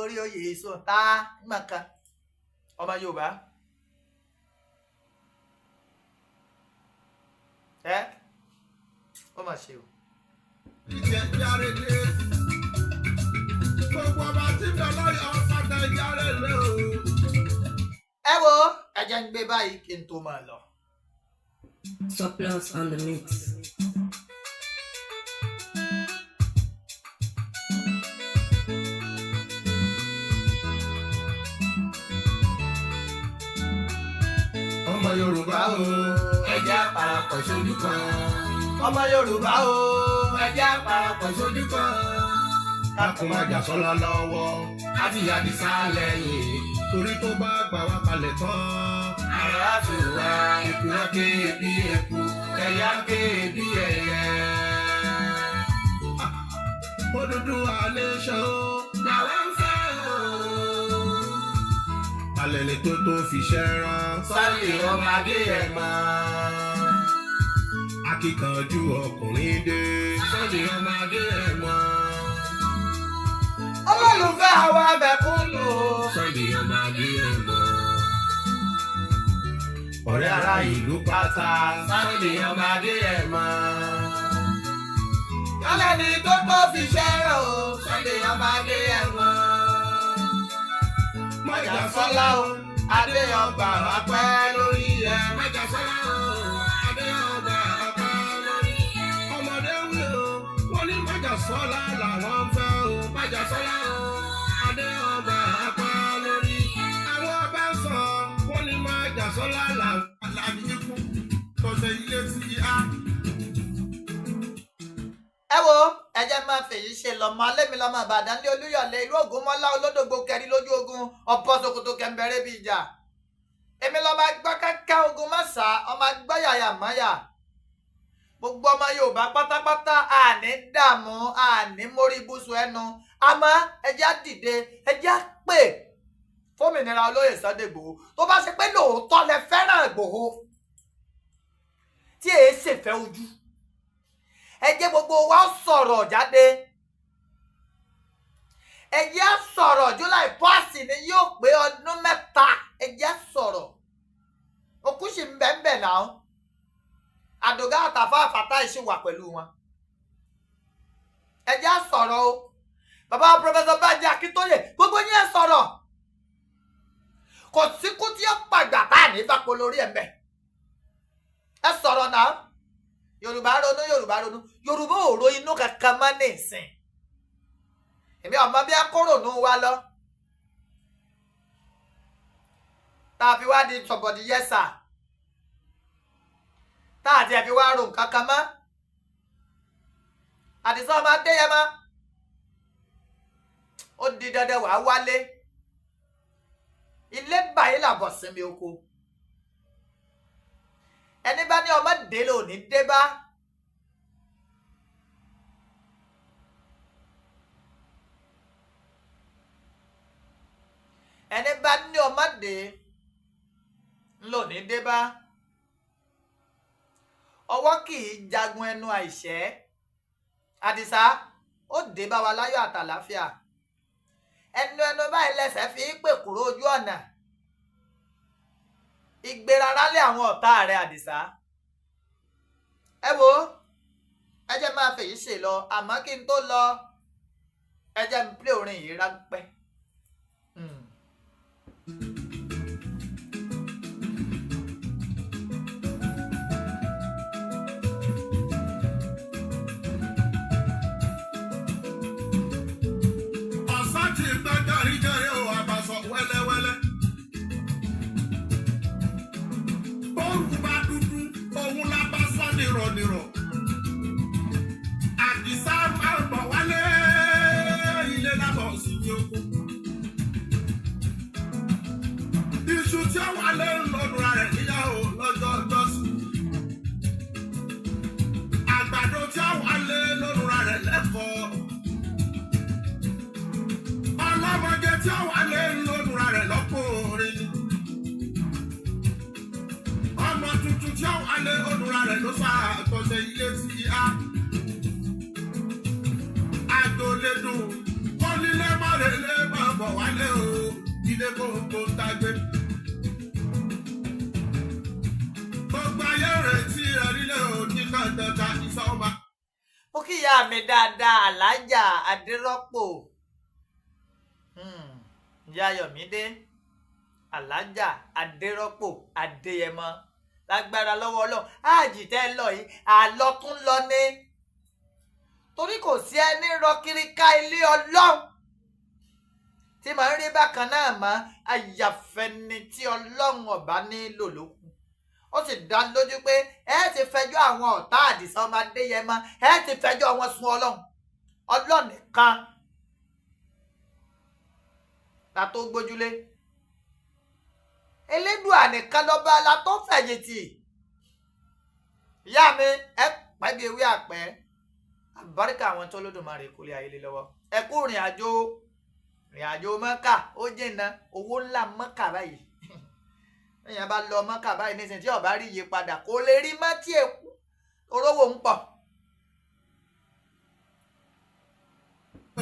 Speaker 3: orí oyè èso ta nígbà kan ọmọ Yorùbá ó mà ṣe o.
Speaker 2: Ìjẹ́ yára lé. Gbogbo ọba tí ń bẹ lọ́yọ̀ padà yára lé o.
Speaker 3: Ẹ wo ẹ jẹ́ ń gbé báyìí kí n tó máa lọ.
Speaker 4: Surplus on the mix.
Speaker 2: Ọmọ Yorùbá o, ẹ jẹ́ á parapọ̀ sójú kan.
Speaker 3: Ọmọ Yorùbá o
Speaker 2: Ẹ jẹ́ á parapọ̀ sójú kan. Kákun má jà sọ́lá lọ́wọ́, ká fi Àdìsá lẹ́yìn. Torí tó bá gbà wá kalẹ̀ tán. Àrà tó wá ikú wá ké bí eku, ẹ̀yà ké bí ẹyẹ. Odùduwà nation o, làwa ń fẹ́ o. Alẹ́ lè tó fi ṣẹ́ran. Sunday ọmọ Adéyẹmọ. Akíkanjú ọkùnrin dé. Sunday ọmọ Adéyẹmọ.
Speaker 3: olólùfẹ́ àwọn abẹ́kúnnù.
Speaker 2: Sunday ọmọ Adéyẹmọ. Ọ̀rẹ́ ará ìlú pátá. Sunday ọmọ Adéyẹmọ.
Speaker 3: Alẹ́ ni tó fi ṣẹ́ràn o. Sunday ọmọ Adéyẹmọ.
Speaker 2: Májàsọ́lá o, Adéyọba apẹ́ lórí ẹ. Májàsọ́lá o, Adéyọba apẹ́ lórí ẹ. Ọmọdé wí o, wọ́n ní Májàsọ́lá làwọn ń fẹ́ o. Májàsọ́lá o, Adéyọba apẹ́ lórí ẹ. Àwọn ọba sọ, wọ́n ní Májàsọ́lá làwọn àlàyékú tọ̀sẹ̀ ilé sí á.
Speaker 3: Ẹ wo ẹ jẹ́ máa fèyí ṣe lọ́mọ alẹ́mi lọ́mọ Ìbàdàn ní Olúyọ̀lé ìlú Ògúnmọ́lá olódògbò kẹrí lójú ogun ọ̀pọ̀ ṣòkòtò kẹ̀mbẹ̀rẹ̀ bíi ìjà. Èmi lọ́mọ gbọ́ kẹ́kẹ́ ogun mọ́sà ọmọ gbọ́ yàyà mọ́yà. Gbogbo ọmọ Yorùbá pátápátá àní dààmú àní mórí ibùsùn ẹnu àmọ́ ẹ jẹ́ á dìde ẹ jẹ́ á pè fómìnira olóyè Sunday Igboho tó bá ṣe pé lóòótọ́ lẹ fẹ́ràn Igboho tí èé ṣèfẹ́ ojú. Ẹ jẹ́ gbogbo wa sọ̀rọ̀ jáde. Ẹ jẹ́ sọ̀rọ̀ July 1 ni yóò pé ọdún mẹ́ta. Ẹ jẹ́ sọ̀rọ̀. Òkú sì ń bẹ̀ náà. Àdògá àtàfà àfàtà ìṣì wà pẹ̀lú wọn. Ẹ jẹ́ sọ̀rọ̀ o. Bàbá Professor Banji Akíntóyè gbogbo yín ẹ sọ̀rọ̀. Kò síkú tí ó pàgbà tá à ní bápo lórí ẹ̀ mẹ́. Ẹ sọ̀rọ̀ náà. Yorùbá ronú Yorùbá ò ro inú kankan mọ́ ní ìsìn. Èmi ọmọ bí akórònú wa lọ tá a fi wá di sọ̀bọ̀dì yẹ́sà tá a ti ẹ̀ fi wá ro nǹkan kan mọ́. Àdìsá ọmọ Adéyẹmọ ó di dandan wàá wálé ilé báyìí làbọ̀ sinmi oko. Ẹni bá ní ọmọ délé òní dé bá. Ẹni bá ní ọmọ dé ńlòní dé bá. Ọwọ́ kì í jagun ẹnu àìṣẹ́. Àdìsá ó dé bá wa láyọ̀ àtàlàáfíà. Ẹnu báyìí lẹ́sẹ̀ fi ń pè kúrò ojú ọ̀nà. Ìgbérara lé àwọn ọ̀tá rẹ̀ Àdìsá. Ẹ wo ẹ jẹ́ máa fèyí ṣe lọ àmọ́ kí n tó lọ ẹ jẹ́ n play orin yìí ráńpẹ́.
Speaker 2: ọ̀sán ti gbẹ́ jọ̀ríjọ̀rí o àbàṣọ wẹ́lẹ́wẹ́lẹ́. bóòrù bá dúdú òun la bá sọ nírọ̀nírọ̀. àdìsá máa ń bọ̀ wálé ilé lábọ̀ sí ní oko. iṣu tí ó wálé ń lọ́dún rẹ̀ níyàwó lọ́jọ́ ọjọ́sí. àgbàdo tí ó wálé lọ́dún rẹ̀ lẹ́kọ̀ọ́. ọlọ́mọdé tí ó wálé lọ́dún rẹ̀ lọ́kùnrin ni. ọmọ tuntun tí ó wálé lọ́dún rẹ̀ ló sọ àtọ̀sẹ̀ ilé sí a. àjòlédùn kọ́lílé mọ́rẹ̀lé máa bọ̀ wálé o ilé kókó ń dágbé. gbogbo ayé retí rẹ̀ nílé o ní kàńtàkà ìsọ̀ba.
Speaker 3: mo kí ìyá mi dáadáa alájà adérọ́pò ìyá Yọ̀mídé alájà adérọ́pò adéyẹmọ lágbára lọ́wọ́ Ọlọ́run àjìtẹ́ lọ yìí àlọ́ tún lọ ní torí kò sí ẹni rọ kiri ká ilé Ọlọ́run tí màá ń rí bákan náà mọ́ àyàfẹ́ni tí Ọlọ́run ọba nílò lókun ó sì dá lójú pé ẹ ti fẹjọ́ àwọn ọ̀tá Àdìsá ọmọ Adéyẹmọ ẹ ti fẹjọ́ wọn sùn Ọlọ́run nìkan la tó gbójúlé Elédùà nìkan lọ́ba la tó fẹ̀yìntì ìyá mi ẹ pẹ́gi ewé àpẹ́ àbáríkà àwọn tó lódùmarè kò lè ayélé lọ́wọ́ ẹ kú ìrìn àjò Mọ́kà ó jìnnà owó ńlá Mọ́kà báyìí èèyàn bá lọ Mọ́kà báyìí nísìnyí tí ọba rí iye padà kò lè rí mọ́ tí èkú orówó ń pọ̀.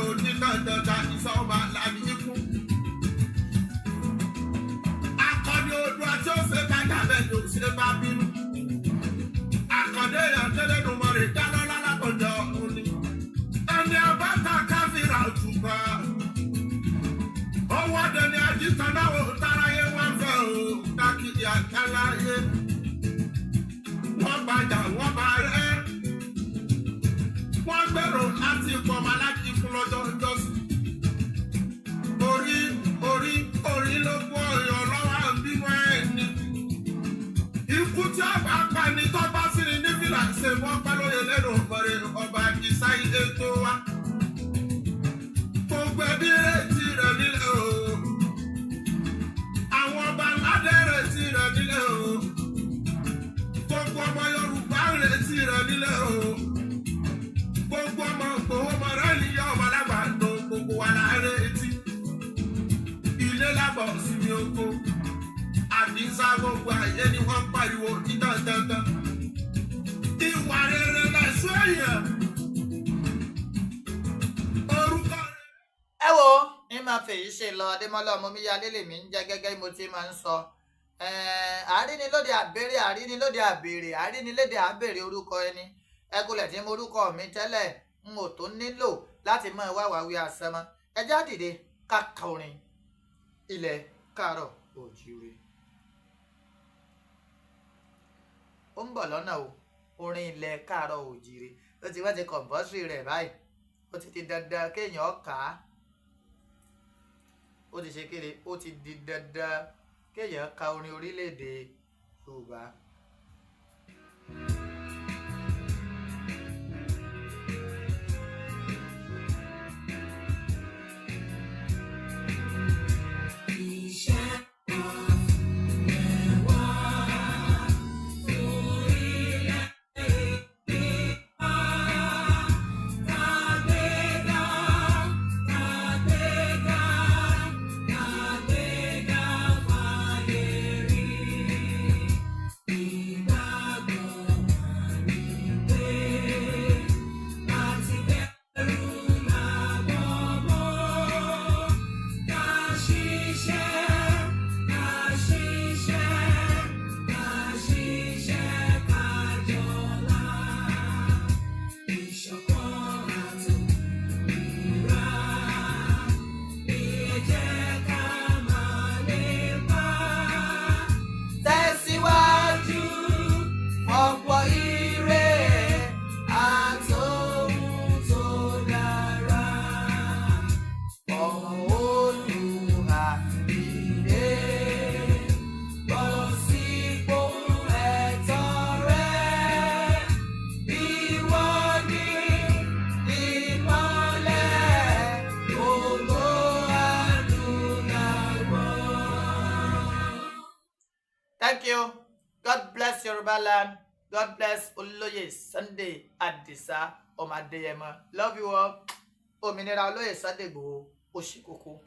Speaker 2: oníkàńtàkà ìsọ̀ba làbí ikú. akọni odò àti ọ̀sẹ̀ kájà bẹ́ẹ̀ ló ṣe bá bínú. àkàndé àtẹ́lẹ́nu mọ̀rẹ̀ dáná lálákọ̀jọ́ òní. ẹni abáta káfíńrà òtùpá. owó dẹni àjíṣàn náà ò táráyé wọn fẹ́ o káàkiri àjàláyé. wọ́n gbàjà wọ́n bá rẹ́. wọ́n gbèrò láti pọ̀mọ́ láti fún lọ́jọ́ ìjọsìn. orí ló gbọ́ ọ̀yọ́ lọ́wọ́ àbínú ẹni. ikú tí a bá pa ni tó bá sí ni ní fìlà ṣe wọ́n pẹ́ lóye lẹ́nu ọ̀pọ̀rẹ́ ọba Àdìsá ilé tó wá. gbogbo ẹbí retí rẹ̀ nílẹ̀ o. àwọn ọba aládé retí rẹ̀ nílẹ̀ o. gbogbo ọmọ Yorùbá retí rẹ̀ nílẹ̀ o. gbogbo ọmọ Ìgbòho mọ̀rẹ́ níyà ọmọ alágbàdo gbogbo wa la retí. ilé lábọ̀ sí ní oko. Àdìsá gbogbo ayé ni wọ́n pariwo ní dandandan. ìwà rere lẹ̀ṣọ́ èèyàn. orúkọ rẹ̀.
Speaker 3: ẹ wo ní máa fèyí ṣe lọ Adémọ́lá Ọmọmíyalé lèmi ń jẹ́ gẹ́gẹ́ bí mo ti máa ń sọ àrínilóde àbèrè àrínilóde àbèrè àrínilóde àbèrè orúkọ ẹni ẹkùlẹ̀ tí mo orúkọ mi tẹ́lẹ̀ n ò tó nílò láti mọ ìwà ìwàwí àsẹmọ ẹjá dìde káka orin ilẹ̀ káàárọ̀ oòjíire ó ń bọ̀ lọ́nà o orin ilẹ̀ káàárọ̀ oòjíire ó ti wá ti kọ̀m̀pọ́sì rẹ̀ báyìí ó ti di dandan kéèyàn kà á ó ti ṣe kéde ó ti di dandan kéèyàn ka orin orílẹ̀-èdè Yorùbá.
Speaker 1: Thank you. God bless Yoruba land. God bless Olóyè Sunday Adisa Ọmọ Adéyẹmọ. Love you all. Òmìnira Olóyè Sunday Igboho ó ṣe kókó.